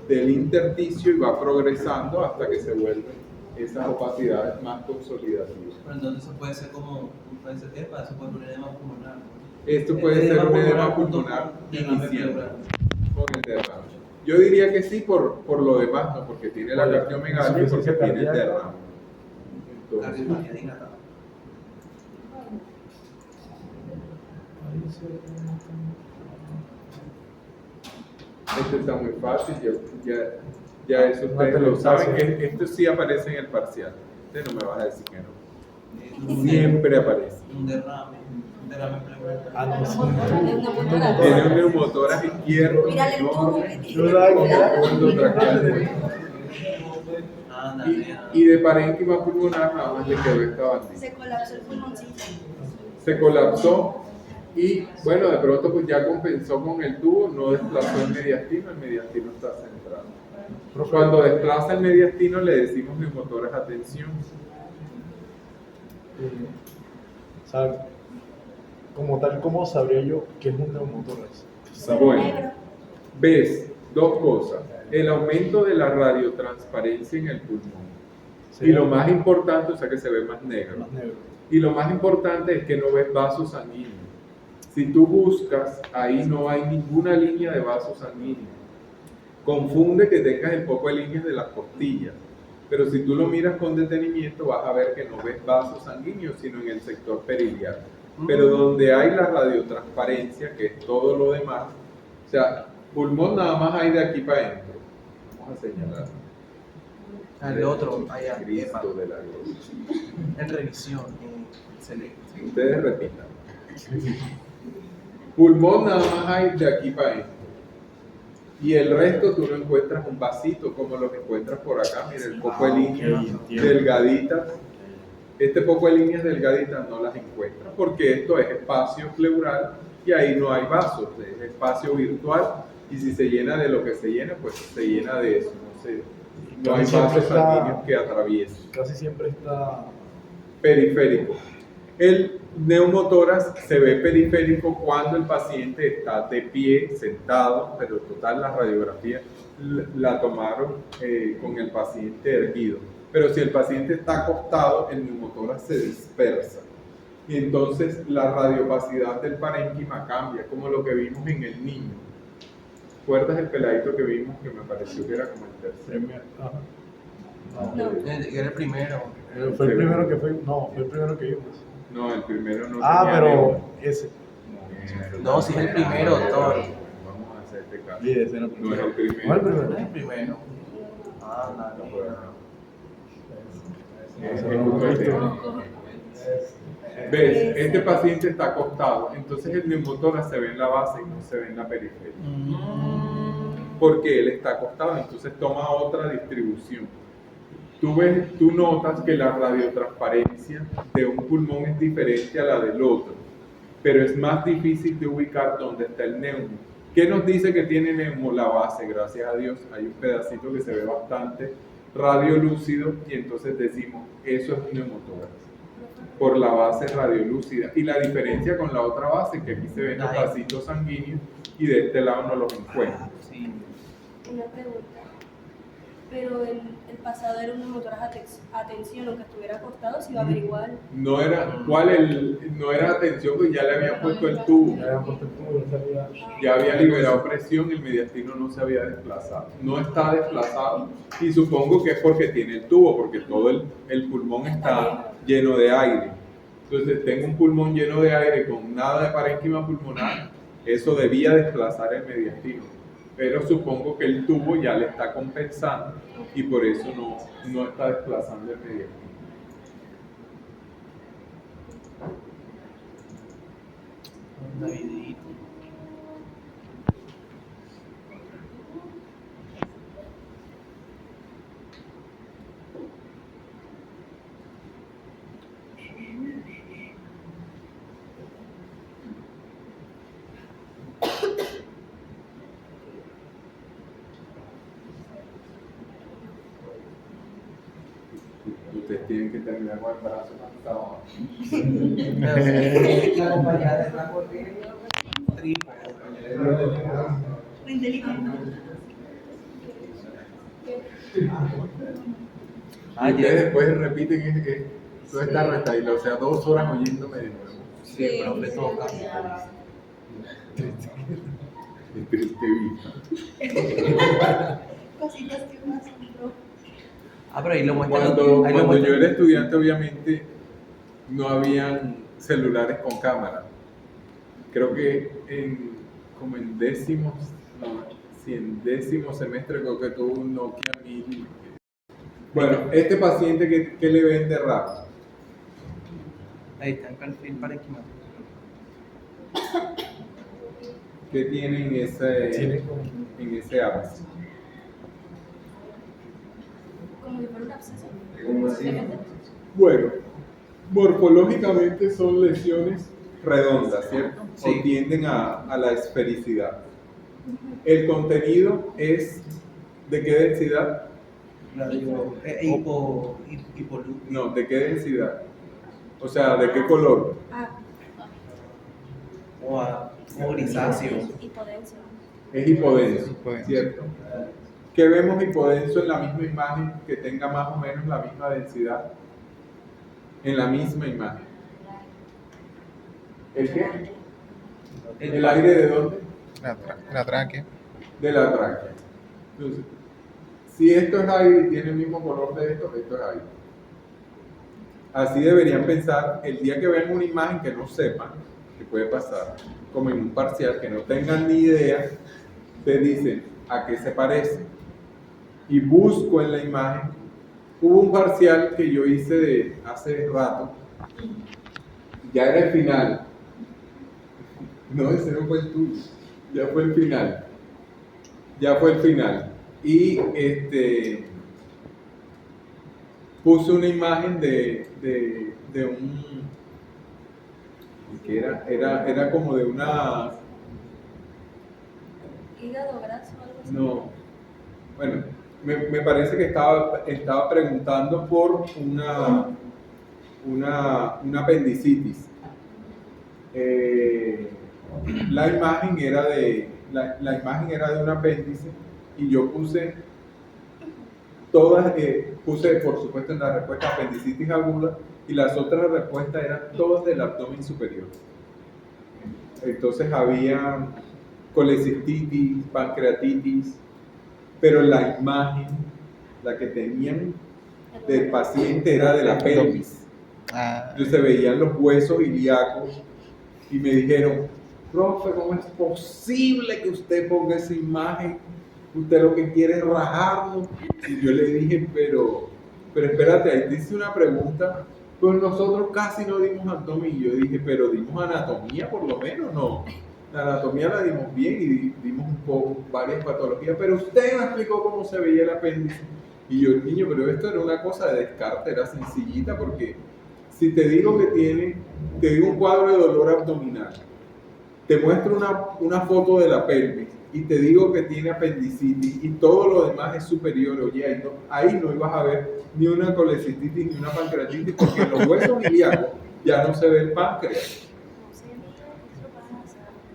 del intersticio y va progresando hasta que se vuelven esas opacidades más consolidativas. Pero entonces eso puede ser como, puede ser EPA, eso puede ser un edema pulmonar, ¿no? Esto puede ser un edema pulmonar inicial con el derrame. Yo diría que sí por lo demás, no porque tiene la cardiomegalia y porque tiene el derrame. Entonces, Cardiomegalia dilatada. este está muy fácil, ya eso ustedes lo saben, que esto sí aparece en el parcial. Usted no me vas a decir que no. Siempre aparece. Un derrame pleural. Tiene un neumotórax izquierdo. Mírale el tubo ¿no? que tiene. Fondo traqueal. Ándale, Y de parénquima pulmonar nada más le quedó esta bandita. Se colapsó el pulmoncito. Se colapsó Y bueno, de pronto pues ya compensó con el tubo, no desplazó el mediastino está centrado. Profe, Cuando desplaza el mediastino le decimos neumotoras atención. ¿sabe? Como tal, ¿cómo sabría yo qué es un neumotórax? Bueno, ves dos cosas. El aumento de la radiotransparencia en el pulmón. Y lo más importante, o sea que se ve más negro. Más negro. Y lo más importante es que no ves vasos sanguíneos. Si tú buscas, ahí no hay ninguna línea de vasos sanguíneos. Confunde que tengas el poco de líneas de las costillas. Pero si tú lo miras con detenimiento, vas a ver que no ves vasos sanguíneos, sino en el sector periliar. Pero donde hay la radiotransparencia, que es todo lo demás, o sea, pulmón nada más hay de aquí para adentro. Vamos a señalar. El otro, allá, Cristo de la gloria. en revisión. Excelente. Ustedes repitan. Pulmón nada más hay de aquí para adentro. Y el resto tú no encuentras un vasito como lo que encuentras por acá. Mira, el poco de líneas delgaditas. Este poco de líneas delgaditas no las encuentras porque esto es espacio pleural y ahí no hay vasos, es espacio virtual. Y si se llena de lo que se llena, pues se llena de eso. No hay vasos sanguíneos que atraviesen. Casi siempre está Periférico. El neumotórax se ve periférico cuando el paciente está de pie, sentado, pero total la radiografía la tomaron con el paciente erguido. Pero si el paciente está acostado, el neumotórax se dispersa. Y entonces la radiopacidad del parénquima cambia, como lo que vimos en el niño. ¿Recuerdas el peladito que vimos que me pareció que era como el tercero? Era el primero. Fue el primero que fue, no, fue el primero que vimos. No, el primero no. Pero tenía ese. No, sí es el primero, doctor. Vamos a hacer este caso. Sí, ese era el No primero. es el primero. ¿No es el primero? No es el primero. Ah, ¿Ves? Este paciente está acostado, entonces el neumotórax se ve en la base y no se ve en la periferia. Porque él está acostado, entonces toma otra distribución. Tú notas que la radiotransparencia de un pulmón es diferente a la del otro, pero es más difícil de ubicar dónde está el neumo. ¿Qué nos dice que tiene neumo? La base, gracias a Dios, hay un pedacito que se ve bastante radiolúcido y entonces decimos, eso es un neumotórax, por la base radiolúcida. Y la diferencia con la otra base, que aquí se ven los vasitos sanguíneos y de este lado no los encuentro. Sí. Una pregunta. Pero el pasado era un neumotórax atención, aunque estuviera acostado, se iba a ver igual. No era, no era atención, pues ya le habían puesto el tubo. Ya habían puesto el tubo, no sabía. Ya había liberado presión, el mediastino no se había desplazado. No está desplazado y supongo que es porque tiene el tubo, porque todo el pulmón está lleno de aire. Entonces tengo un pulmón lleno de aire con nada de parénquima pulmonar, eso debía desplazar el mediastino. Pero supongo que el tubo ya le está compensando y por eso no está desplazando el mediastino. Davidito. Ustedes tienen que terminar con el brazo levantado. La compañía de la corriente. Triple. Inteligente. Y ustedes después repiten que toda esta retaíla, o sea, 2 horas oyéndome de nuevo. Sí, pero me toca. Es triste vida. Cositas que pasan, bro. Pero ahí lo muestran. Cuando yo era estudiante, obviamente, no habían celulares con cámara. Creo que como en décimo semestre, creo que tuvo un Nokia 1000. Bueno, este paciente que le ven de rap, Ahí está el perfil parénquimático. ¿qué tiene en ese ápice? Como si fuera un absceso. ¿Cómo así? Bueno, morfológicamente son lesiones redondas, ¿cierto? Sí. O tienden a la esfericidad. El contenido es ¿de qué densidad? Hipolú. No, ¿de qué densidad? O sea, ¿de qué color? Ah, O grisáceo. hipodenso. Es hipodenso, Hipodenso. ¿cierto? ¿Qué vemos hipodenso en la misma imagen que tenga más o menos la misma densidad? En la misma imagen. ¿El qué? ¿El aire de dónde? La tráquea. De la tráquea. Entonces, si esto es aire y tiene el mismo color de esto, esto es aire. Así deberían pensar el día que vean una imagen que no sepan, que puede pasar, como en un parcial, que no tengan ni idea, te dicen a qué se parece. Y busco en la imagen. Hubo un parcial que yo hice de hace rato, ya era el final. No, ese no fue el tuyo, ya fue el final. Ya fue el final. Y puse una imagen de un, que era como de una, Hígado graso, algo así. no, bueno, me parece que estaba preguntando por una apendicitis. La imagen era de un apéndice y yo puse todas, puse por supuesto en la respuesta apendicitis aguda y las otras respuestas eran todas del abdomen superior. Entonces había colecistitis, pancreatitis, pero la imagen, la que tenían del paciente era de la pelvis. Entonces se veían los huesos ilíacos y me dijeron, profe, ¿cómo es posible que usted ponga esa imagen? Usted lo que quiere es rajarnos. Y yo le dije, pero espérate, ahí dice una pregunta. Pues nosotros casi no dimos anatomía. Y yo dije, pero dimos anatomía por lo menos, no. La anatomía la dimos bien y dimos un poco, varias patologías, pero usted me explicó cómo se veía el apéndice. Y yo, niño, pero esto era una cosa de descarte, era sencillita, porque si te digo que te digo un cuadro de dolor abdominal, te muestro una foto de la pelvis y te digo que tiene apendicitis y todo lo demás es superior, oye, ahí no ibas a ver ni una colecistitis ni una pancreatitis, porque en los huesos ilíacos ya no se ve el páncreas.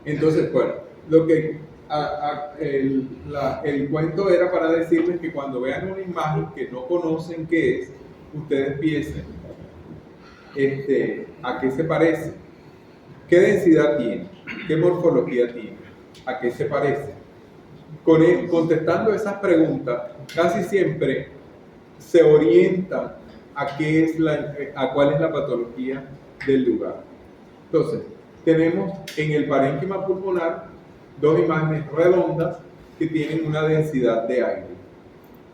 Entonces, bueno, lo que el cuento era para decirles que cuando vean una imagen que no conocen qué es, ustedes piensen a qué se parece, qué densidad tiene, qué morfología tiene, a qué se parece. Contestando esas preguntas, casi siempre se orientan a cuál es la patología del lugar. Entonces, tenemos en el parénquima pulmonar dos imágenes redondas que tienen una densidad de aire.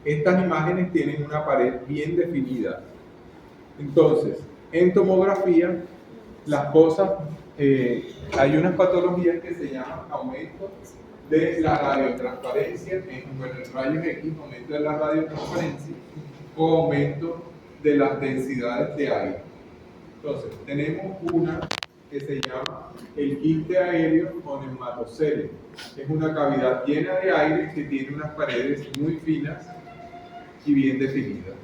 Estas imágenes tienen una pared bien definida. Entonces, en tomografía, las cosas, hay unas patologías que se llaman aumento de la radiotransparencia, en rayos X, aumento de la radiotransparencia o aumento de las densidades de aire. Entonces, tenemos una que se llama el quiste aéreo o neumatocele. Es una cavidad llena de aire que tiene unas paredes muy finas y bien definidas.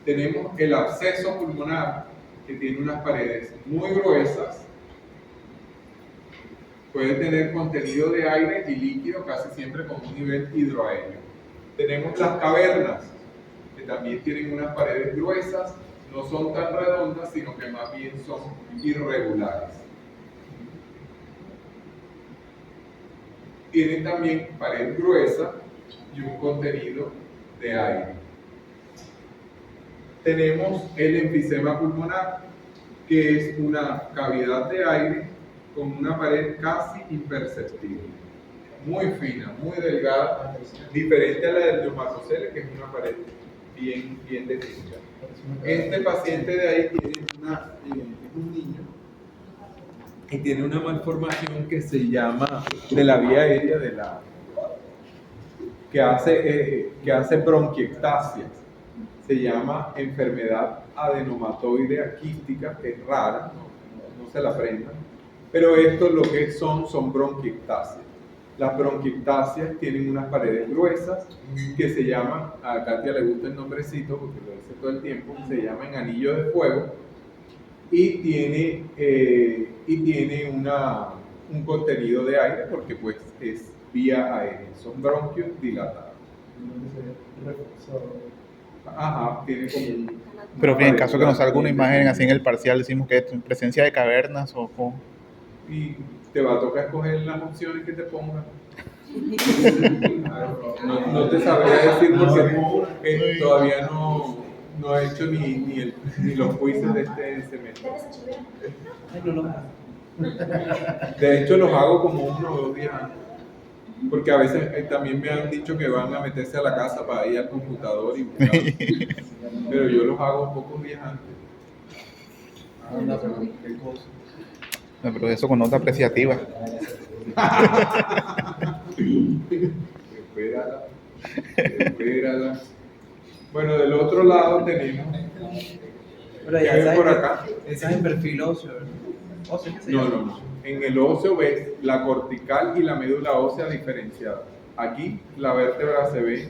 Tenemos el absceso pulmonar, que tiene unas paredes muy gruesas. Puede tener contenido de aire y líquido, casi siempre con un nivel hidroaéreo. Tenemos las cavernas, que también tienen unas paredes gruesas, no son tan redondas, sino que más bien son irregulares. Tienen también pared gruesa y un contenido de aire. Tenemos el enfisema pulmonar, que es una cavidad de aire con una pared casi imperceptible, muy fina, muy delgada, diferente a la del neumatocele, que es una pared bien definida. Este paciente de ahí tiene es un niño y tiene una malformación que se llama de la vía aérea que hace bronquiectasias. Se llama enfermedad adenomatoidea quística, que es rara, no se la aprendan. Pero esto lo que son bronquiectasias. Las bronquiectasias tienen unas paredes gruesas que se llaman, a Katia le gusta el nombrecito porque lo dice todo el tiempo, se llaman anillo de fuego y tiene un contenido de aire porque pues es vía aérea, son bronquios dilatados. Ajá, tiene como Pero en caso que nos salga una imagen así en el parcial, decimos que es presencia de cavernas o y te va a tocar escoger las opciones que te pongan. No te sabría decir porque todavía no he hecho ni los quizzes de este semestre. Ay, no lo hago. De hecho, los hago como 1 o 2 días antes. Porque a veces también me han dicho que van a meterse a la casa para ir al computador y buscar. Pero yo los hago pocos días antes. Anda, pero qué cosa. No, pero eso con nota apreciativa. Espérala. Bueno, del otro lado tenemos. Pero ¿Qué ya ven sabes por que acá? esa es en perfil óseo, ¿verdad? ¿Óseo qué se llama? No. En el óseo ves la cortical y la médula ósea diferenciada. Aquí la vértebra se ve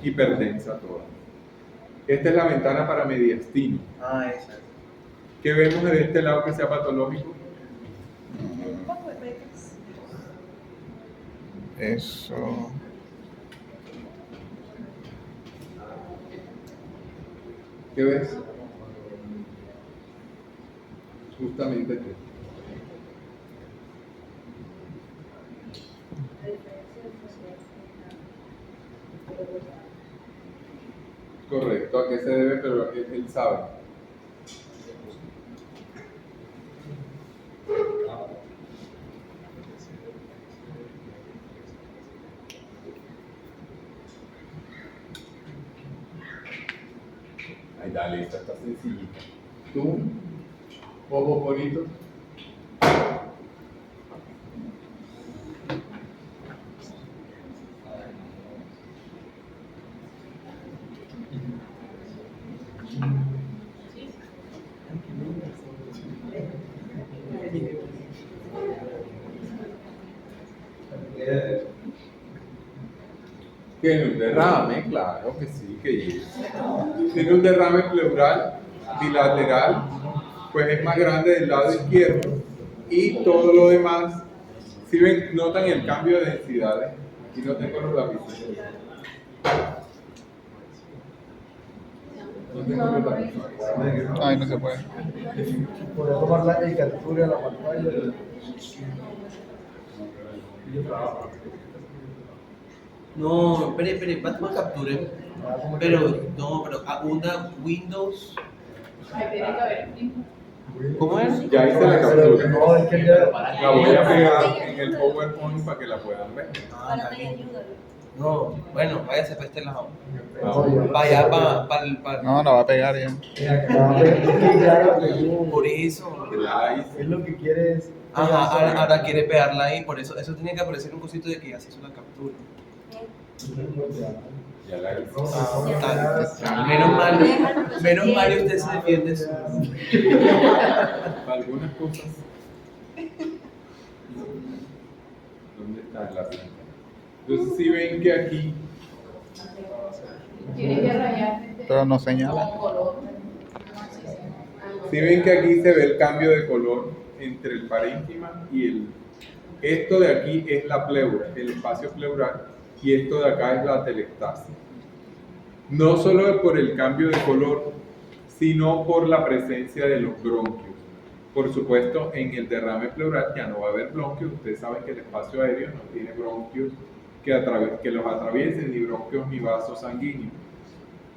hipertensa toda. Esta es la ventana para mediastino. Ah, esa. ¿Qué vemos de este lado que sea patológico? Eso. ¿Qué ves? Justamente aquí. Correcto, ¿a qué se debe? Pero él sabe. Ay, dale, esta está sencillita. Tú, ojos bonitos. Tiene un derrame, claro que sí, que es. Tiene un derrame pleural bilateral, pues es más grande del lado izquierdo y todo lo demás, si ven, notan el cambio de densidades. Aquí no tengo los lápices. No tengo los lápices. Ay, no se puede. Podría tomar la captura de la pantalla. No, espere, va a tomar captura. Pero una Windows. Ay, tiene que haber. ¿Cómo es? Ya hice la Pero captura. no, es que ya. La voy a pegar en el PowerPoint para que la puedan ver. Ah, Para está que bien. ayúdalo. No, bueno, váyase para este lado. No, Para allá, para el. No, no va a pegar ya. Por eso. Ya hice. Es lo que quieres. Ajá, ahora quiere pegarla ahí, por eso tiene que aparecer un cosito de que ya se hizo la captura. Ya la hice. Menos mal y usted se defiende eso. Para algunas cosas. ¿Dónde está la pinta? Entonces, si ven que aquí, Tiene que rayar. Pero no señala. Con color. si ven que aquí se ve el cambio de color entre el parénquima y el. Esto de aquí es la pleura, el espacio pleural, y esto de acá es la atelectasia. No solo por el cambio de color, sino por la presencia de los bronquios. Por supuesto, en el derrame pleural ya no va a haber bronquios. Ustedes saben que el espacio aéreo no tiene bronquios que los atraviesen, ni bronquios ni vasos sanguíneos.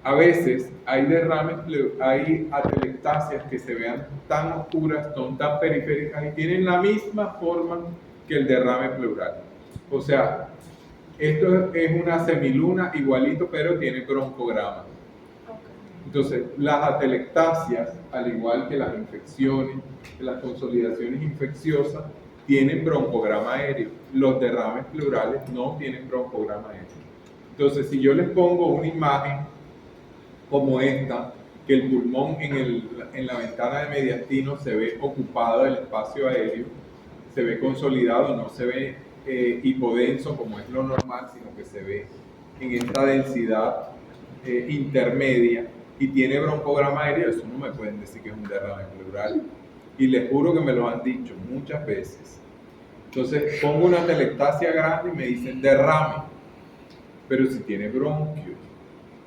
A veces hay derrames, hay atelectasias que se vean tan oscuras, son tan periféricas y tienen la misma forma que el derrame pleural. O sea, esto es una semiluna igualito, pero tiene broncograma. Entonces, las atelectasias, al igual que las infecciones, las consolidaciones infecciosas, tienen broncograma aéreo. Los derrames pleurales no tienen broncograma aéreo. Entonces, si yo les pongo una imagen como esta, que el pulmón en la ventana de mediastino se ve ocupado del espacio aéreo, se ve consolidado, no se ve hipodenso como es lo normal, sino que se ve en esta densidad intermedia y tiene broncograma aéreo, eso no me pueden decir que es un derrame pleural. Y les juro que me lo han dicho muchas veces. Entonces pongo una telectasia grande y me dicen derrame, pero si tiene bronquios.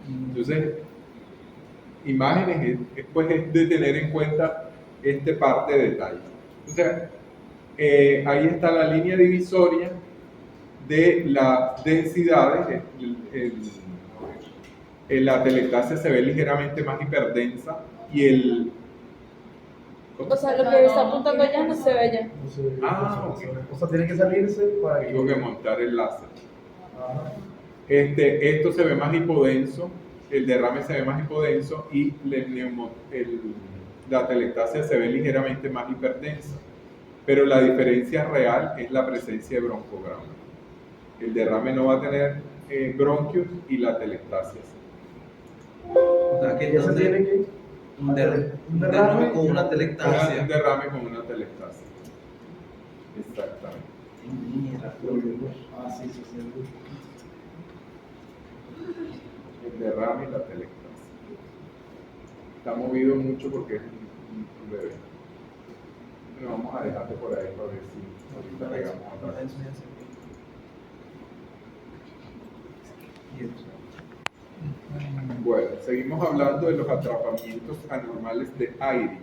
Entonces, imágenes después es de tener en cuenta este parte de detalle. O sea, ahí está la línea divisoria de las densidades. La telectasia se ve ligeramente más hiperdensa y O sea, lo que está apuntando allá no se ve ya. No sé, Ah, ok. o sea, tiene que salirse para que... tengo que montar el láser. Ah, Esto se ve más hipodenso, el derrame se ve más hipodenso y la telectasia se ve ligeramente más hiperdensa. Pero la diferencia real es la presencia de broncograma. El derrame no va a tener bronquios y la telectasia sí. O sea, que y ese tiene entonces que... un derrame con una Un telectasia. derrame con una telectasia. Exactamente. Mira, Ah, sí, sí, sí. El derrame y la telectasia. Está movido mucho porque es un bebé. Pero vamos a dejarte por ahí para ver si ahorita pegamos otra vez. Bueno, seguimos hablando de los atrapamientos anormales de aire.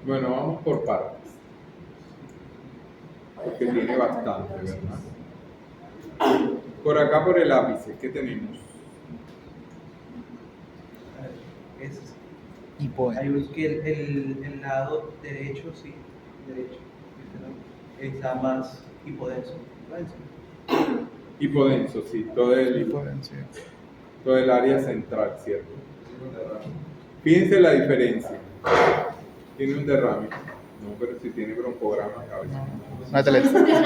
Bueno, vamos por partes. Porque tiene bastante, ¿verdad? Por acá, por el ápice, ¿qué tenemos? Es, Hipodenso. hay un, que el lado derecho, sí, derecho, está más hipodenso. Hipodenso, sí, Hipodenso. todo el área central, ¿cierto? Fíjense la diferencia. Tiene un derrame. No, pero si tiene broncograma, cabeza. Una telectasia.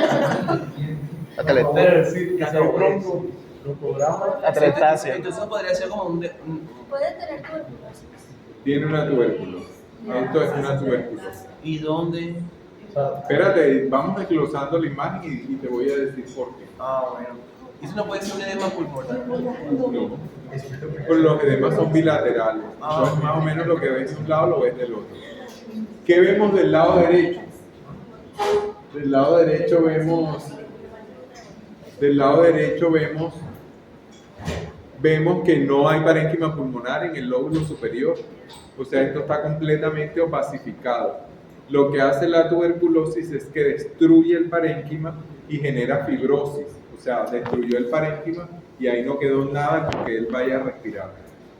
La telectasia. Puede decir que sea bronco, broncograma. La telectasia. Entonces podría ser como Puede tener tuberculosis. Tiene una tuberculosis. Esto es una tuberculosis. ¿Y dónde? O sea, Espérate, vamos desglosando la imagen y te voy a decir por qué. Ah, bueno. ¿Eso no puede ser un edema pulmonar? No. Por los edemas son bilaterales. Entonces, más o menos lo que ves de un lado lo ves del otro. ¿Qué vemos del lado derecho? Del lado derecho vemos que no hay parénquima pulmonar en el lóbulo superior. O sea, esto está completamente opacificado. Lo que hace la tuberculosis es que destruye el parénquima y genera fibrosis. O sea, destruyó el parénquima y ahí no quedó nada con que él vaya a respirar.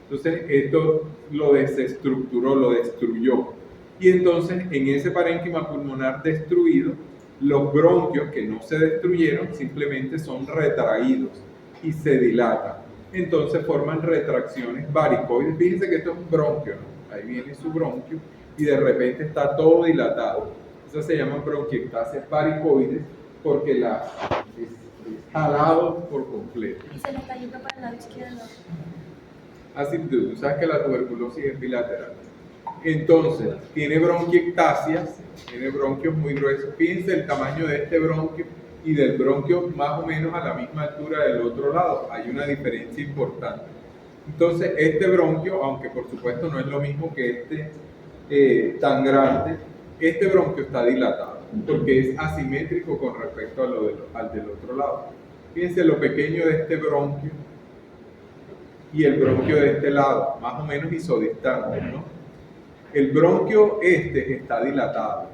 Entonces, esto lo desestructuró, lo destruyó. Y entonces, en ese parénquima pulmonar destruido, los bronquios que no se destruyeron simplemente son retraídos y se dilatan. Entonces forman retracciones varicoides. Fíjense que esto es un bronquio, ¿no? Ahí viene su bronquio y de repente está todo dilatado. Esas se llaman bronquiectasias varicoides porque es jalado por completo. Y se le está yendo para el lado izquierdo. Así tú sabes que la tuberculosis es bilateral. Entonces, tiene bronquiectasias, tiene bronquios muy gruesos. Fíjense el tamaño de este bronquio y del bronquio más o menos a la misma altura del otro lado. Hay una diferencia importante. Entonces, este bronquio, aunque por supuesto no es lo mismo que este tan grande, este bronquio está dilatado porque es asimétrico con respecto al del otro lado. Fíjense lo pequeño de este bronquio y el bronquio de este lado, más o menos isodistantes, ¿no? El bronquio este está dilatado.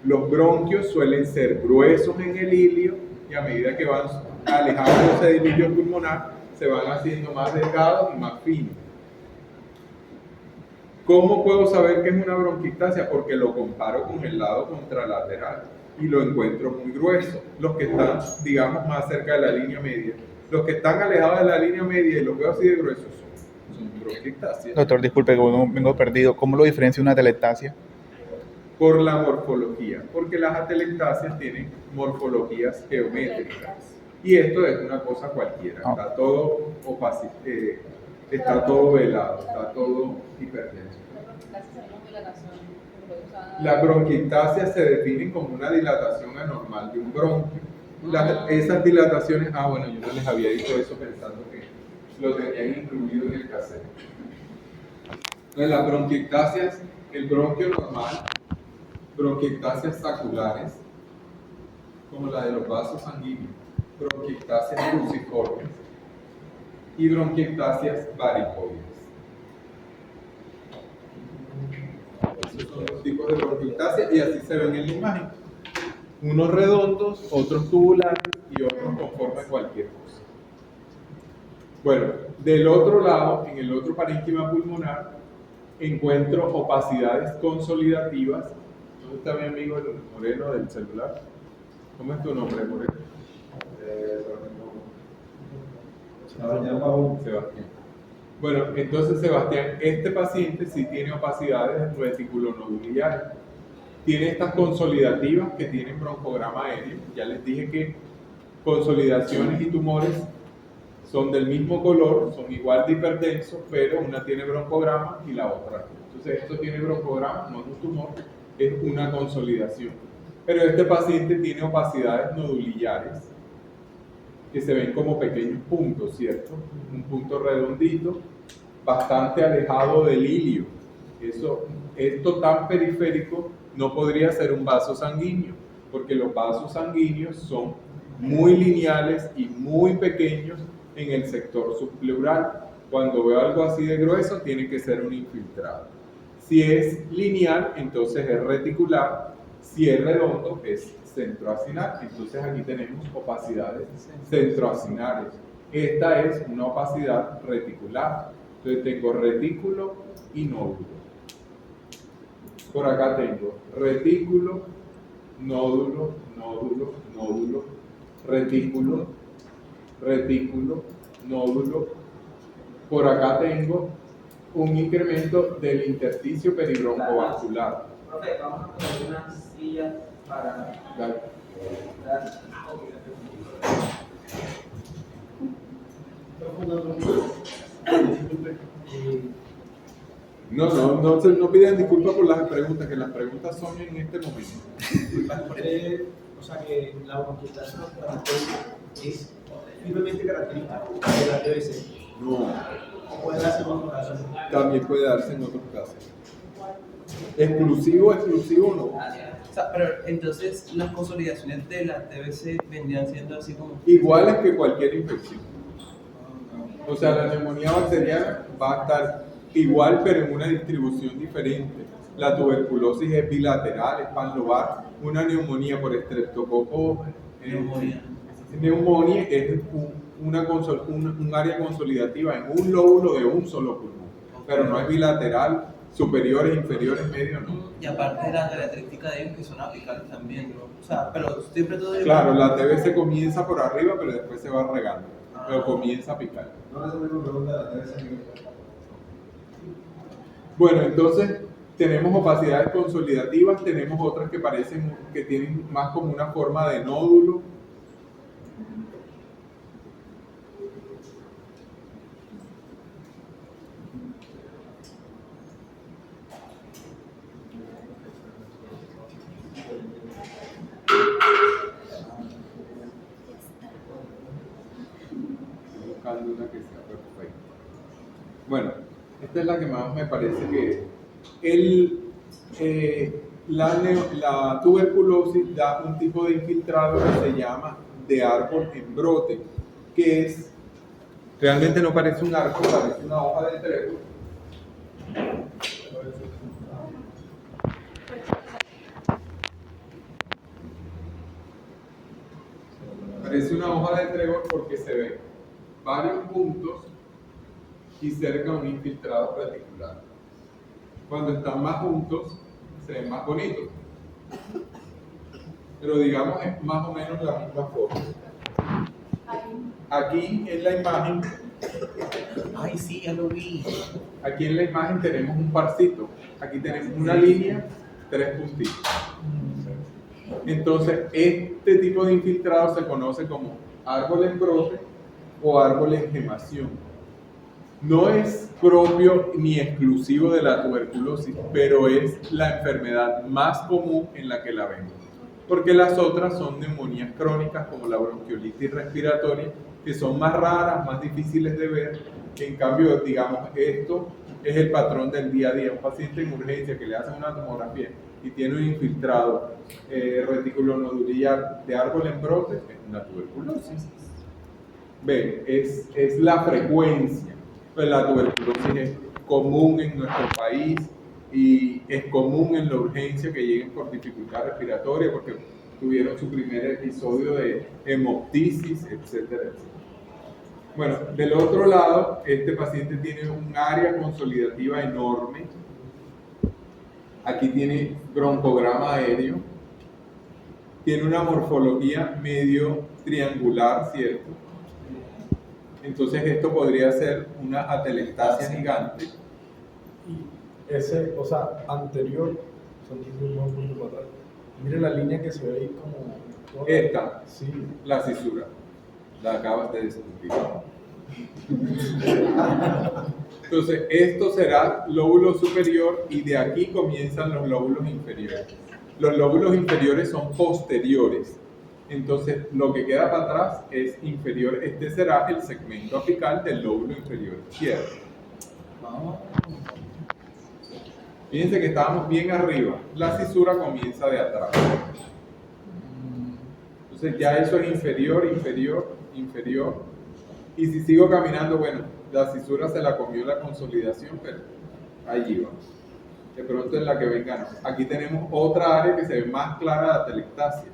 Los bronquios suelen ser gruesos en el ilio y a medida que van alejándose del ilio pulmonar, se van haciendo más delgados y más finos. ¿Cómo puedo saber que es una bronquiectasia? Porque lo comparo con el lado contralateral y lo encuentro muy grueso. Los que están, digamos, más cerca de la línea media. Los que están alejados de la línea media y los veo así de gruesos son bronquiectasias. Doctor, disculpe que vengo perdido. ¿Cómo lo diferencia una atelectasia? Por la morfología, porque las atelectasias tienen morfologías geométricas. Y esto es una cosa cualquiera, está todo está todo velado, está todo hipertenso. Las bronquiectasias se definen como una dilatación anormal de un bronquio. Esas dilataciones, bueno, yo no les había dicho eso pensando que lo tenían incluido en el cassette. Entonces, las bronquiectasias, el bronquio normal, bronquiectasias saculares, como la de los vasos sanguíneos, bronquiectasias cruciformes y bronquiectasias varicoides. Esos son los tipos de bronquiectasia y así se ven en la imagen. Unos redondos, otros tubulares y otros con forma de cualquier cosa. Bueno, del otro lado, en el otro parénquima pulmonar, encuentro opacidades consolidativas. ¿Dónde está mi amigo el Moreno del celular? ¿Cómo es tu nombre, Moreno? Sebastián. Bueno, entonces Sebastián, este paciente sí tiene opacidades reticulonodulares. Tiene estas consolidativas que tienen broncograma aéreo. Ya les dije que consolidaciones y tumores son del mismo color, son igual de hipertensos, pero una tiene broncograma y la otra no. Entonces esto tiene broncograma, no es un tumor, es una consolidación. Pero este paciente tiene opacidades nodulillares que se ven como pequeños puntos, ¿cierto? Un punto redondito, bastante alejado del ilio. Esto tan periférico no podría ser un vaso sanguíneo, porque los vasos sanguíneos son muy lineales y muy pequeños en el sector subpleural. Cuando veo algo así de grueso, tiene que ser un infiltrado. Si es lineal, entonces es reticular. Si es redondo, es centroacinar. Entonces aquí tenemos opacidades centroacinales. Esta es una opacidad reticular. Entonces tengo retículo y nódulo. Por acá tengo retículo, nódulo, nódulo, nódulo, retículo, retículo, nódulo. Por acá tengo un incremento del intersticio peribroncovascular. Profe, vamos a poner una silla para... Dale. No pidan disculpas por las preguntas, que las preguntas son en este momento. O sea que la bronquiectasia es firmemente característica de la TBC. No, O puede darse en otros casos. también puede darse en otros casos. Exclusivo no. O sea, pero entonces las consolidaciones de la TBC vendrían siendo así como... Iguales que cualquier infección. O sea, la neumonía bacteriana va a estar igual, pero en una distribución diferente. La tuberculosis es bilateral, es panlobar. Una neumonía por estreptococo, neumonía es un área consolidativa en un lóbulo de un solo pulmón, pero no es bilateral, superiores, inferiores, medio, no. Y aparte de las características de ellos que son apicales también, ¿no? O sea, pero siempre todo... Claro, la TBC comienza por arriba, pero después se va regando, pero comienza a picar. No es la misma pregunta de la TBC. Bueno, entonces tenemos opacidades consolidativas, tenemos otras que parecen que tienen más como una forma de nódulo. Buscando una que sea perfecta. Bueno, esta es la que más me parece que la tuberculosis da un tipo de infiltrado que se llama de árbol en brote, que es, realmente no parece un árbol, parece una hoja de trébol. Parece una hoja de trébol porque se ven varios puntos y cerca un infiltrado reticular. Cuando están más juntos, se ven más bonitos. Pero digamos es más o menos la misma forma. Aquí en la imagen, Ay, sí, ya lo vi. aquí en la imagen tenemos un parcito. Aquí tenemos una línea, 3 puntitos. Entonces, este tipo de infiltrado se conoce como árbol en brote o árbol en gemación. No es propio ni exclusivo de la tuberculosis, pero es la enfermedad más común en la que la vemos. Porque las otras son neumonías crónicas como la bronquiolitis respiratoria, que son más raras, más difíciles de ver. En cambio, digamos, esto es el patrón del día a día. Un paciente en urgencia que le hacen una tomografía y tiene un infiltrado reticulonodular de árbol en brote, es una tuberculosis. Ven, es la frecuencia. Pues la tuberculosis es común en nuestro país y es común en la urgencia que lleguen por dificultad respiratoria porque tuvieron su primer episodio de hemoptisis, etcétera, etcétera. Bueno, del otro lado, este paciente tiene un área consolidativa enorme. Aquí tiene broncograma aéreo. Tiene una morfología medio triangular, ¿cierto? Entonces esto podría ser una atelectasia gigante. Y ese, o sea, anterior, son un punto para atrás. Mire la línea que se ve ahí como... Esta, Sí. la cisura, la acabas de descubrir. Entonces esto será lóbulo superior y de aquí comienzan los lóbulos inferiores. Los lóbulos inferiores son posteriores. Entonces, lo que queda para atrás es inferior. Este será el segmento apical del lóbulo inferior izquierdo. Fíjense que estábamos bien arriba. La cisura comienza de atrás. Entonces, ya eso es inferior, inferior, inferior. Y si sigo caminando, bueno, la cisura se la comió la consolidación, pero allí va. De pronto en la que venga, no. Aquí tenemos otra área que se ve más clara de atelectasia.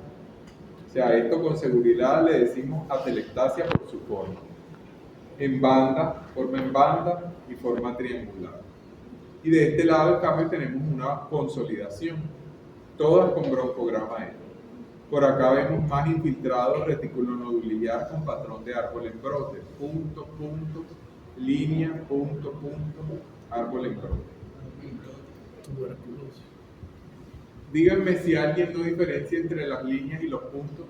O sea, esto con seguridad le decimos atelectasia por su forma. En banda, forma en banda y forma triangular. Y de este lado, en cambio, tenemos una consolidación. Todas con broncograma aéreo. Por acá vemos más infiltrado reticulonodular con patrón de árbol en brote. Punto, punto, línea, punto, punto, árbol en brote. Díganme si alguien no diferencia entre las líneas y los puntos.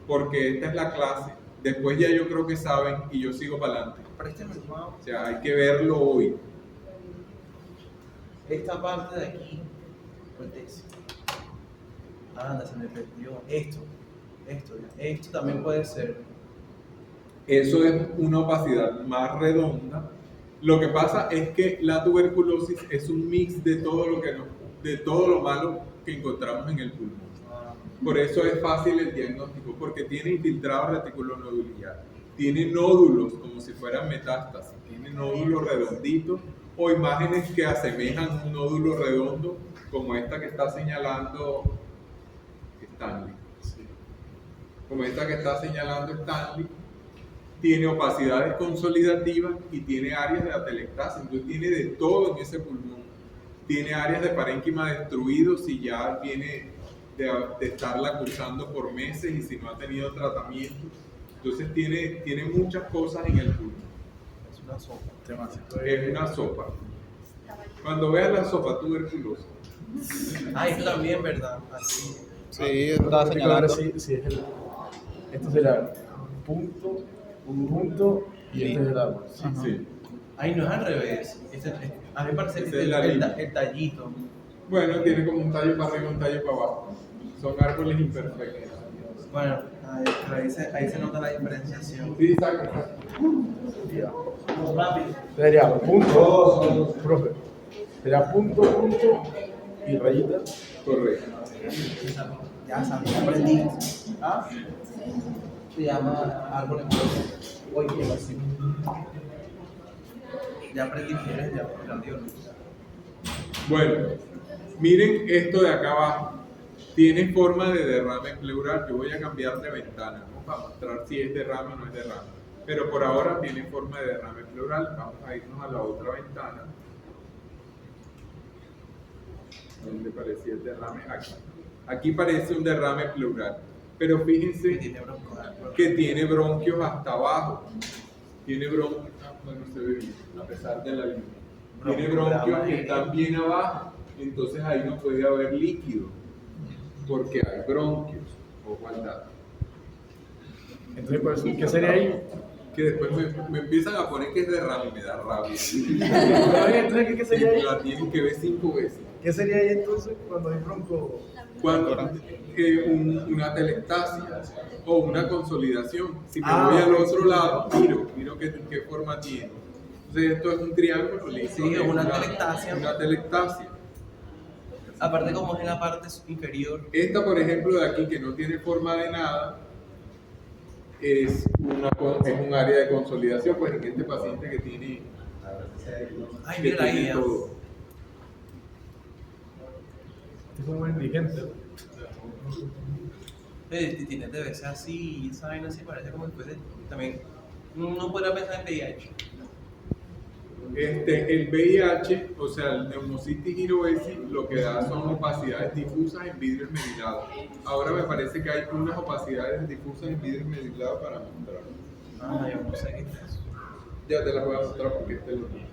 Porque esta es la clase. Después ya yo creo que saben y yo sigo para adelante. O sea, hay que verlo hoy. Esta parte de aquí, pues, anda, se me perdió. Esto también puede ser. Eso es una opacidad más redonda. Lo que pasa es que la tuberculosis es un mix de todo lo malo que encontramos en el pulmón. Por eso es fácil el diagnóstico, porque tiene infiltrado reticulonodular, tiene nódulos como si fueran metástasis, tiene nódulos redonditos o imágenes que asemejan un nódulo redondo, como esta que está señalando Stanley. Como esta que está señalando Stanley. Tiene opacidades consolidativas y tiene áreas de atelectasia, entonces tiene de todo en ese pulmón. Tiene áreas de parénquima destruidos si ya viene de estarla cursando por meses y si no ha tenido tratamiento. Entonces tiene muchas cosas en el pulmón. Es una sopa. Es una sopa. Cuando veas la sopa tuberculosa. Ah, esto también, ¿verdad? Así. Sí, estaba señalando. Sí, es el... Esto será un punto y este es el árbol. Sí. Sí. Ay, no es al revés. A mí me parece que Esa es es la línea. el tallito. Bueno, tiene como un tallo para arriba y un tallo para abajo. Son árboles imperfectos. Bueno, ahí se nota la diferenciación. Sí, saca. Rápido. Sería punto, profe. Sería punto y rayita. Correcto. Ya sabes, ya aprendí. ¿Ah? Se llama árbol en flor. Oye, así. Ya aprendí que eres ya aprendió. Bueno, miren esto de acá abajo. Tiene forma de derrame pleural. Yo voy a cambiar de ventana, ¿no? Para mostrar si es derrame o no es derrame. Pero por ahora tiene forma de derrame pleural. Vamos a irnos a la otra ventana. ¿Dónde parecía el derrame? Aquí. Aquí parece un derrame pleural. Pero fíjense que tiene bronquios hasta abajo. Tiene bronquios, bueno, se ve bien, a pesar de la línea. Tiene bronquios que están bien abajo. Entonces ahí no puede haber líquido. Porque hay bronquios. Ojo al dato. Entonces, pues, ¿qué sería ahí? Que después me empiezan a poner que es derrame y me da rabia. Entonces, ¿qué sería ahí? La tienen que ver 5 veces. ¿Qué sería ahí entonces cuando hay bronco? Cuando una telectasia o una consolidación. Si me Ah, voy al ok, otro sí, lado, miro qué forma tiene. Entonces esto es un triángulo, listo. Sí, es una telectasia. Una telectasia. Aparte, como es en la parte inferior. Esta, por ejemplo, de aquí, que no tiene forma de nada, es un área de consolidación, pues en este paciente que tiene, Ay, que mira la tiene idea. todo. Es muy inteligente. Tiene debe ser así, esa vaina así parece como después de. También. No podría pensar en VIH. El VIH, o sea, el neumocitis giroesi, lo que da son opacidades difusas en vidrio esmerilado. Ahora me parece que hay unas opacidades difusas en vidrio esmerilado para mostrar. Ah, yo no sé qué es eso. Ya te las voy a mostrar porque este lo tiene.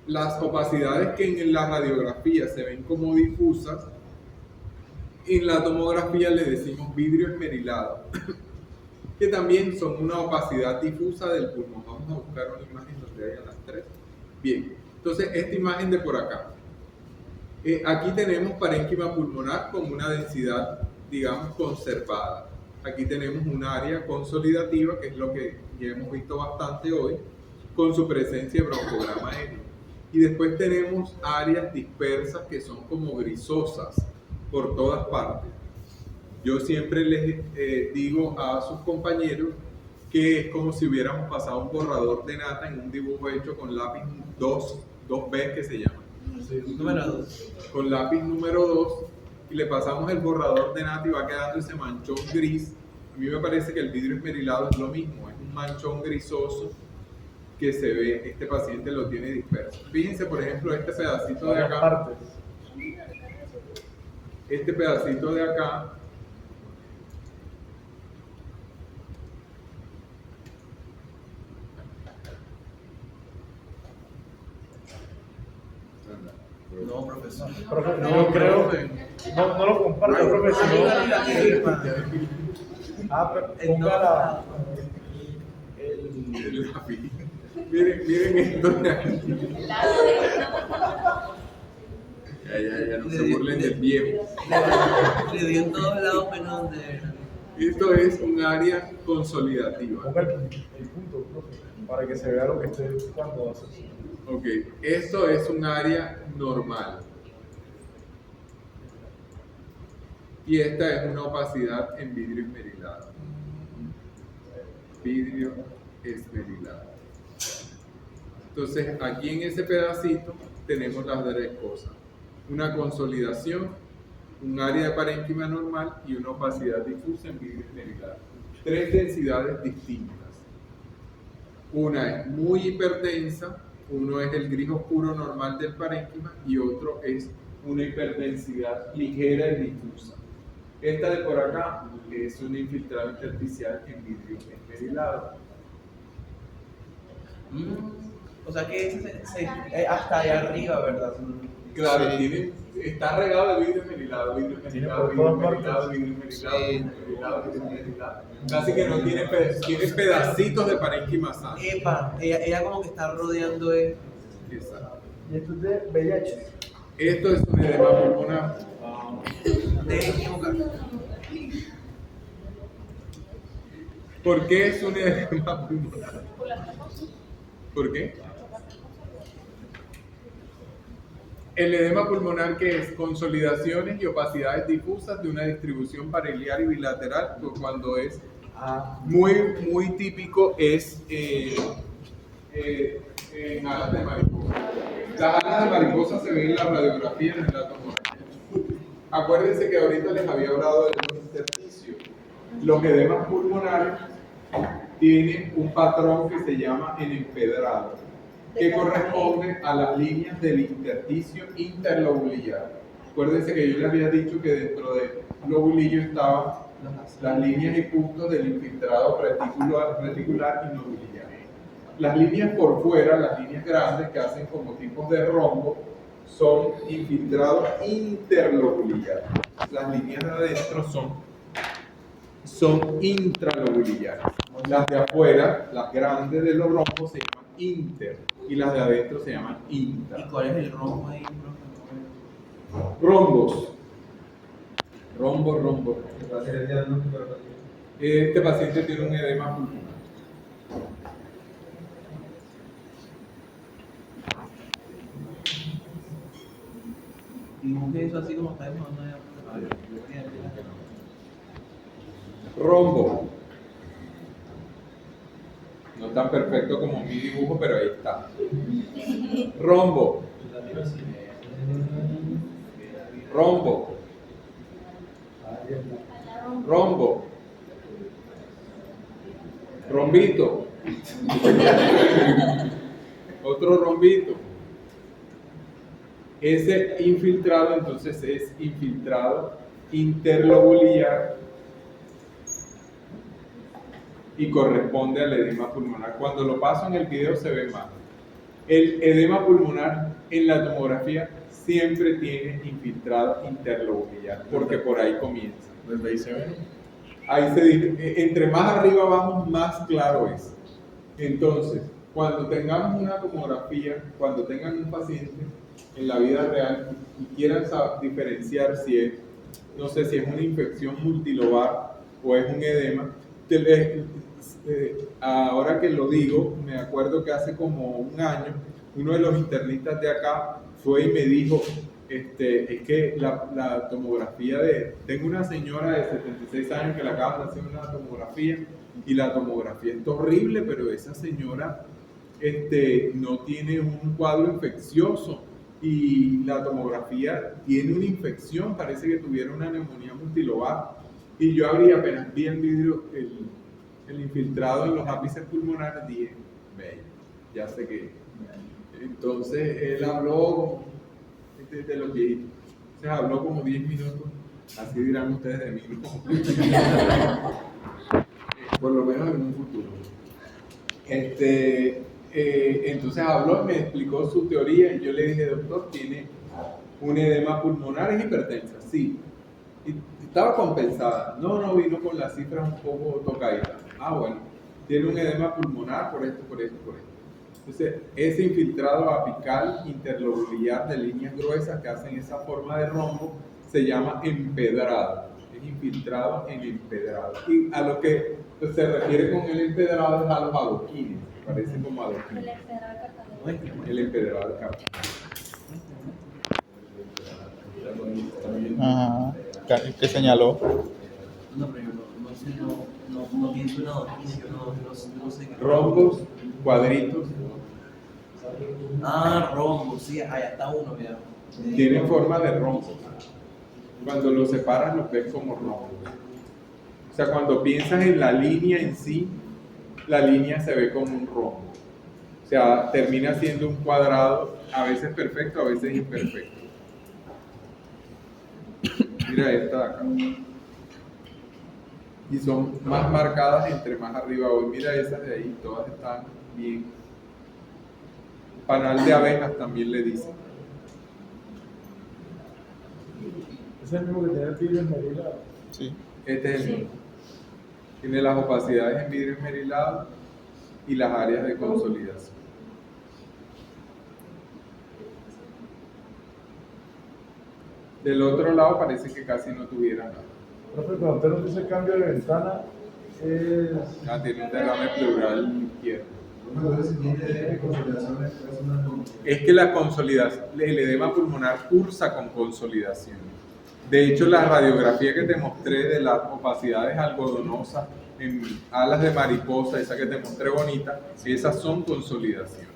Las opacidades que en la radiografía se ven como difusas, en la tomografía le decimos vidrio esmerilado, que también son una opacidad difusa del pulmón. Vamos a buscar una imagen donde haya las tres. Bien, entonces esta imagen de por acá. Aquí tenemos parénquima pulmonar con una densidad, digamos, conservada. Aquí tenemos un área consolidativa, que es lo que ya hemos visto bastante hoy, con su presencia de broncograma aéreo. Y después tenemos áreas dispersas que son como grisosas por todas partes. Yo siempre les digo a sus compañeros que es como si hubiéramos pasado un borrador de nata en un dibujo hecho con lápiz 2B que se llama. Número 2. Con lápiz número 2 y le pasamos el borrador de nata y va quedando ese manchón gris. A mí me parece que el vidrio esmerilado es lo mismo, es un manchón grisoso que se ve, este paciente lo tiene disperso. Fíjense, por ejemplo, este pedacito de acá. Partes. Este pedacito de acá No, profesor. Profe, no creo. No lo comparto, profe. Pero ponga la. el lápiz. Miren esto de aquí. Ya, no se burlen del viejo. Le dio en todos lados menos donde era. Esto es un área consolidativa. Ponga el punto, profe, para que se vea lo que esté cuando hace. Ok, esto es un área normal. Y esta es una opacidad en vidrio esmerilado. Vidrio esmerilado. Entonces, aquí en ese pedacito tenemos las tres cosas. Una consolidación, un área de parénquima normal y una opacidad difusa en vidrio esmerilado. Tres densidades distintas. Una es muy hiperdensa, uno es el gris oscuro normal del parénquima y otro es una hiperdensidad ligera y difusa. Esta de por acá es un infiltrado intersticial en vidrio esmerilado. O sea que hasta allá arriba, ¿verdad? Claro, Sí. está regado de vidrio esmerilado, vidrio esmerilado, Tiene por vidrio todas esmerilado, vidrio esmerilado, vidrio esmerilado. Casi que no tiene pedacitos de parénquima sana. Epa, ella como que está rodeando de. Exacto. Y esto es de VIH. Esto es un edema pulmonar. De equivocar. ¿Por qué es un edema pulmonar? ¿Por qué? El edema pulmonar, que es consolidaciones y opacidades difusas de una distribución pariliar y bilateral, pues cuando es muy típico es en alas de mariposa. Las alas de mariposa se ven en la radiografía en la tomografía. Acuérdense que ahorita les había hablado de los intersticios. Los edemas pulmonares tienen un patrón que se llama el empedrado, que corresponde a las líneas del intersticio interlobulillar. Acuérdense que yo les había dicho que dentro del lobulillo estaban las líneas y puntos del infiltrado reticular y nodular. Las líneas por fuera, las líneas grandes que hacen como tipos de rombo, son infiltrados interlobulillar. Las líneas de adentro son intralobulillares. Las de afuera, las grandes de los rombos, se llaman inter, y las de adentro se llaman intra. ¿Y cuál es el rombo ahí? Rombos. Rombos. Va a ser el diagnóstico de la paciente. Este paciente tiene un edema pulmonar. Dibuje eso así como está dibujando allá. Rombo. No tan perfecto como mi dibujo, pero ahí está. Rombo. Rombo. Rombo. Rombito. Otro rombito. Ese infiltrado entonces es infiltrado interlobulillar y corresponde al edema pulmonar. Cuando lo paso en el video se ve mal. El edema pulmonar en la tomografía siempre tiene infiltrado interlobulillar, porque por ahí comienza. Desde ahí se ve. Ahí se dice, entre más arriba vamos, más claro es. Entonces, cuando tengamos una tomografía, cuando tengan un paciente en la vida real y quieran diferenciar si es, no sé, si es una infección multilobar o es un edema, ahora que lo digo, me acuerdo que hace como un año, uno de los internistas de acá fue y me dijo, es que la tomografía tengo una señora de 76 años que le acaban de hacer una tomografía y la tomografía es horrible, pero esa señora no tiene un cuadro infeccioso y la tomografía tiene una infección, parece que tuviera una neumonía multilobar. Y yo apenas vi el vidrio, el infiltrado en los ápices pulmonares, dije, ve, ya sé que. Entonces él habló de los viejitos. Se habló como 10 minutos, así dirán ustedes de mí, ¿no? Por lo menos en un futuro. Entonces habló, me explicó su teoría y yo le dije, doctor, tiene un edema pulmonar, es hipertensa, sí. Y estaba compensada, no vino con las cifras un poco tocaditas. Bueno, tiene un edema pulmonar por esto. Entonces, ese infiltrado apical interlobulillar de líneas gruesas que hacen esa forma de rombo se llama empedrado. Es infiltrado en empedrado. Y a lo que se refiere con el empedrado es a los adoquines. Parece como adoquines. El empedrado de Cartagena. Ajá. ¿Qué señaló? No, pero yo no pienso en adoquines, yo no sé qué. Rombos, cuadritos, Rombos, sí, allá está uno, mira. tienen forma de rombo. Cuando los separas los ves como rombos. O sea, cuando piensas en la línea en sí, la línea se ve como un rombo. O sea, termina siendo un cuadrado, a veces perfecto, a veces imperfecto. Mira esta de acá. Y son más marcadas entre más arriba voy. Mira esas de ahí, todas están bien. Panal de abejas también le dicen. Es el mismo que tiene el vidrio esmerilado. Sí. Este es el mismo. Tiene las opacidades en vidrio esmerilado y las áreas de consolidación. Del otro lado parece que casi no tuviera nada. Profe, cuando usted nos dice cambio de ventana, es... Tiene un derrame pleural izquierdo. Entonces, si tiene consolidaciones, puede ser una consolidación. Es que la consolidación, el edema pulmonar cursa con consolidación. De hecho, la radiografía que te mostré de las opacidades algodonosas en alas de mariposa, esa que te mostré bonita, esas son consolidaciones.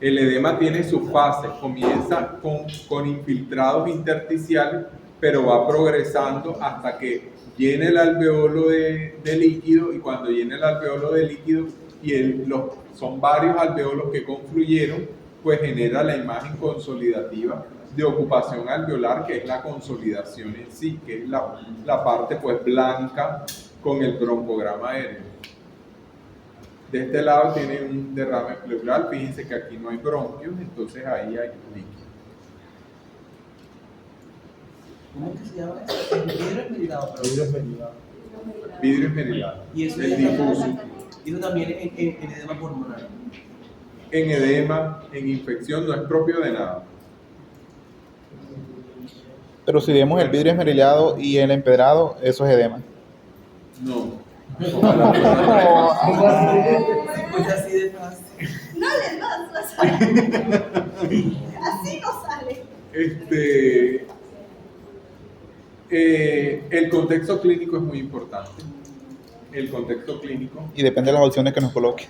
El edema tiene sus fases, comienza con infiltrados intersticiales, pero va progresando hasta que llene el alveolo de líquido, y cuando llene el alveolo de líquido, son varios alveolos que confluyeron, pues genera la imagen consolidativa de ocupación alveolar, que es la consolidación en sí, que es la parte pues blanca con el broncograma aéreo. De este lado tiene un derrame pleural, fíjense que aquí no hay bronquios, entonces ahí hay líquido. ¿Cómo es que se llama eso? El vidrio esmerilado, pero Vidrio esmerilado. y eso, el difuso. y eso también en edema pulmonar. En edema, en infección, no es propio de nada. Pero si vemos el vidrio esmerilado y el empedrado, eso es edema. No. Pues así de fácil. No le das, así no sale. El contexto clínico es muy importante. El contexto clínico. Y depende de las opciones que nos coloque.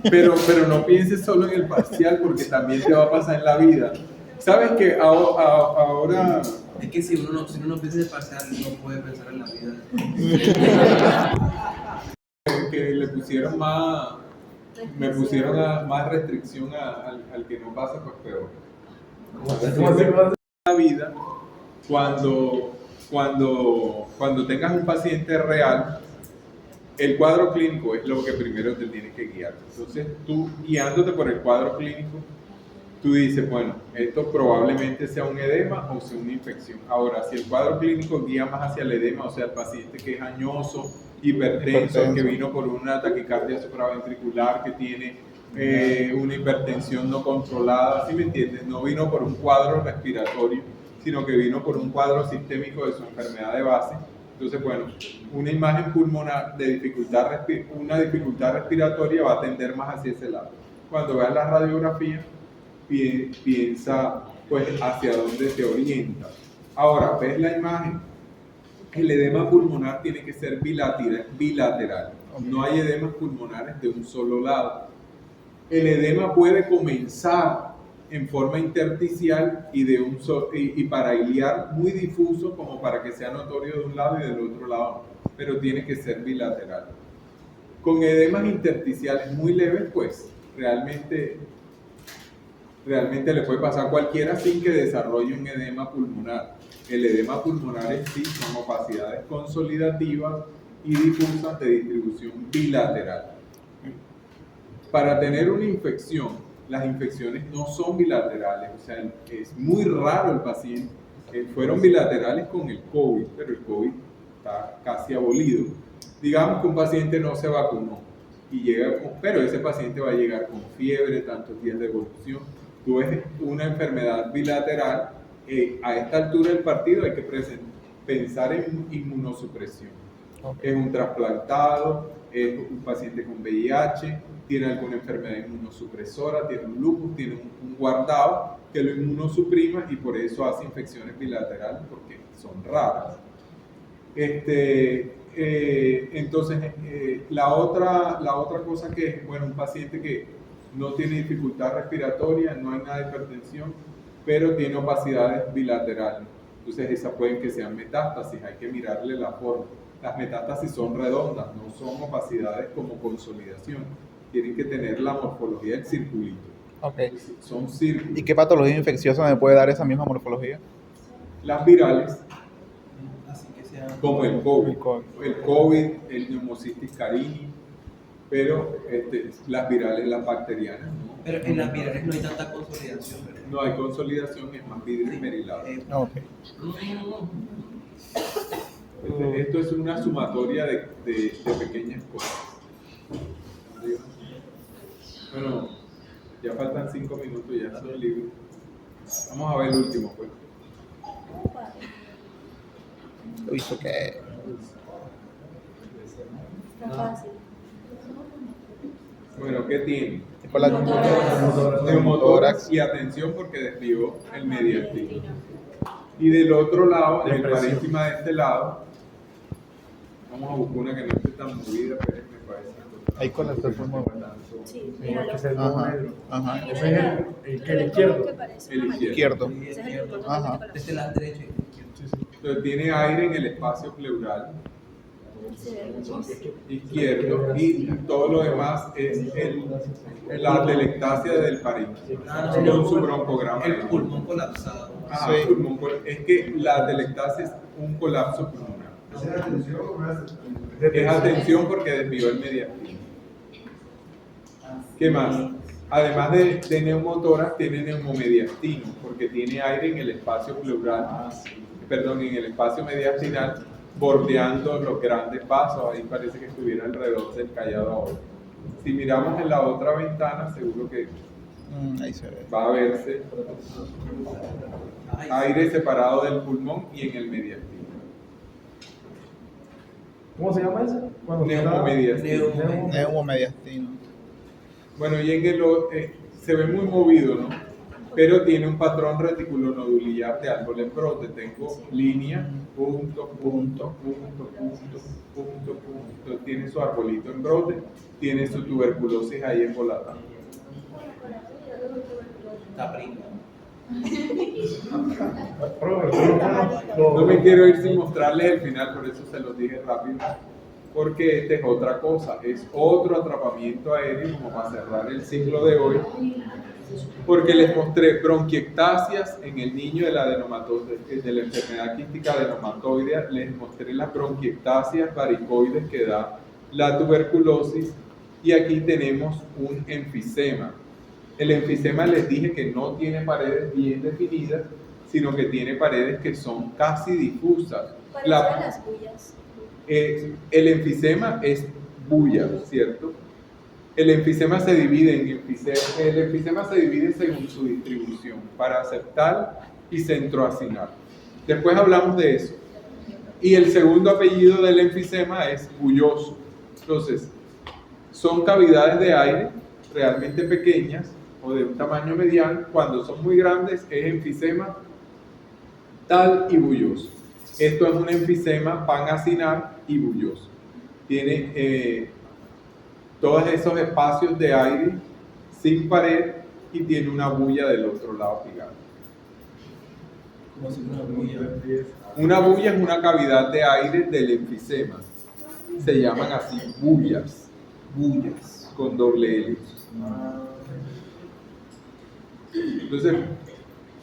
Pero no pienses solo en el parcial, porque también te va a pasar en la vida. ¿Sabes que ahora Es que si uno no piensa en parcial, no puede pensar en la vida. que le pusieron me pusieron más restricción al que no pasa, pues peor. La vida, cuando tengas un paciente real, el cuadro clínico es lo que primero te tienes que guiar. Entonces, tú guiándote por el cuadro clínico, tú dices, bueno, esto probablemente sea un edema o sea una infección. Ahora, si el cuadro clínico guía más hacia el edema, o sea, el paciente que es añoso, hipertenso, que vino por una taquicardia supraventricular, que tiene una hipertensión no controlada, ¿sí me entiendes? No vino por un cuadro respiratorio, sino que vino por un cuadro sistémico de su enfermedad de base. Entonces, bueno, una imagen pulmonar de una dificultad respiratoria va a tender más hacia ese lado. Cuando veas la radiografía, piensa pues hacia dónde te orienta. Ahora, ves la imagen. El edema pulmonar tiene que ser bilateral. No hay edemas pulmonares de un solo lado. El edema puede comenzar en forma intersticial y parailiar muy difuso, como para que sea notorio de un lado y del otro lado, pero tiene que ser bilateral. Con edemas intersticiales muy leves, pues realmente le puede pasar a cualquiera sin que desarrolle un edema pulmonar. El edema pulmonar en sí son opacidades consolidativas y difusas de distribución bilateral. Para tener una infección, las infecciones no son bilaterales, o sea, es muy raro el paciente. Fueron bilaterales con el COVID, pero el COVID está casi abolido. Digamos que un paciente no se vacunó, pero ese paciente va a llegar con fiebre, tantos días de evolución. Tú ves una enfermedad bilateral, a esta altura del partido hay que pensar en inmunosupresión. Okay. Es un trasplantado, es un paciente con VIH, tiene alguna enfermedad inmunosupresora, tiene un lupus, tiene un guardado que lo inmunosuprima y por eso hace infecciones bilaterales, porque son raras. Entonces, la otra cosa que es, bueno, un paciente que no tiene dificultad respiratoria, no hay nada de hipertensión, pero tiene opacidades bilaterales. Entonces, esas pueden que sean metástasis, hay que mirarle la forma. Las metástasis son redondas, no son opacidades como consolidación. Tienen que tener la morfología del circulito. Okay. Son círculos. ¿Y qué patología infecciosa me puede dar esa misma morfología? Las virales, Así que sea como el COVID, el Pneumocystis carini, pero las virales, las bacterianas, ¿no? Pero en las virales no hay tanta consolidación, ¿verdad? No hay consolidación, es más vidrio esmerilado. Okay. Esto es una sumatoria de pequeñas cosas. Bueno, ya faltan 5 minutos, ya son libres. Vamos a ver el último, pues. ¿Lo hizo qué? Está fácil. Bueno, ¿qué tiene? Por la Neumotórax y atención porque desvió el mediastino. Y del otro lado, en el Depresión. parénquima de este lado, vamos a buscar una que no esté tan movida, pero me parece. Ahí colapsó el pulmón. Sí, Sí, míralo. que es el modo Ajá, negro. ajá. Ese es el ¿Ves izquierdo. cómo que parece El una izquierdo. mancha? Ese es el botón Ajá. que te Este es la derecha y la izquierda. Sí, sí. Entonces tiene aire en el espacio pleural izquierdo y todo lo demás es la atelectasia del parénquima con su broncograma. El pulmón colapsado. Ajá, Sí. pulmón es que la atelectasia es un colapso pulmonar. ¿Esa es atención o no es? Es atención porque desvió el mediastino. ¿Qué más? Además de neumotórax, tiene neumomediastino, porque tiene aire en el espacio pleural, perdón, en el espacio mediastinal, bordeando los grandes vasos. Ahí parece que estuviera alrededor del callado ahora. Si miramos en la otra ventana, seguro que Ahí se ve. va a verse Ay, aire separado del pulmón y en el mediastino. ¿Cómo se llama ese? Cuando Neumomediastino. Neumomediastino. Bueno, y en el se ve muy movido, ¿no? Pero tiene un patrón reticulonodulillar de árbol en brote. Tengo línea, punto, punto, punto, punto, punto, punto. Tiene su arbolito en brote, tiene su tuberculosis ahí embolatada. está prima. No me quiero ir sin mostrarles el final, por eso se los dije rápido. Porque esta es otra cosa, es otro atrapamiento aéreo como para cerrar el ciclo de hoy. Porque les mostré bronquiectasias en el niño de la de la enfermedad quística adenomatoidea, les mostré las bronquiectasias varicoides que da la tuberculosis y aquí tenemos un enfisema. El enfisema les dije que no tiene paredes bien definidas, sino que tiene paredes que son casi difusas. Parecen las bullas. El enfisema es bulla, ¿cierto? El enfisema se divide según su distribución, paraseptal y centroacinar. Después hablamos de eso. Y el segundo apellido del enfisema es bulloso. Entonces, son cavidades de aire realmente pequeñas o de un tamaño mediano. Cuando son muy grandes es enfisema tal y bulloso. Esto es un enfisema panacinar y bulloso. Tiene todos esos espacios de aire sin pared y tiene una bulla del otro lado gigante. Como si fuera una bulla. Una bulla es una cavidad de aire del enfisema. Se llaman así bullas. Bullas con doble L. Entonces,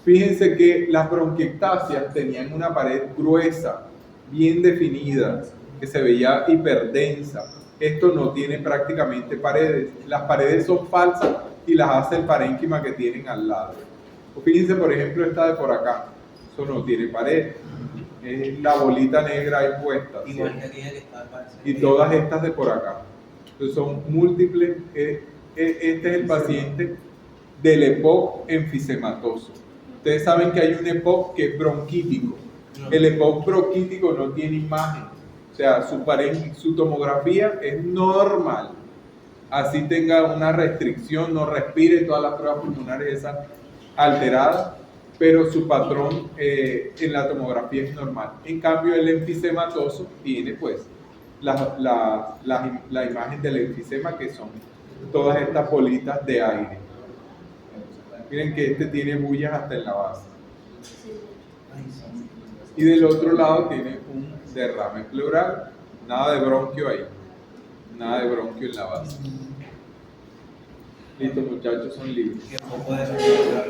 fíjense que las bronquiectasias tenían una pared gruesa, bien definida, que se veía hiperdensa. Esto no tiene prácticamente paredes. Las paredes son falsas y las hace el parénquima que tienen al lado. O fíjense, por ejemplo, esta de por acá. Eso no tiene pared. Es la bolita negra ahí puesta. Igual ¿cierto? que aquella que está parece. Y todas estas de por acá. Entonces son múltiples. Este es el paciente del EPOC enfisematoso. Ustedes saben que hay un EPOC que es bronquítico. El EPOC bronquítico no tiene imagen. O sea, su tomografía es normal. Así tenga una restricción, no respire, todas las pruebas pulmonares esas alteradas, pero su patrón en la tomografía es normal. En cambio, el enfisematoso tiene pues la imagen del enfisema, que son todas estas bolitas de aire. Miren que este tiene bullas hasta en la base. Y del otro lado tiene un derrame pleural, nada de bronquio ahí, nada de bronquio en la base. Listo, muchachos, son libres. Que no puede respirar.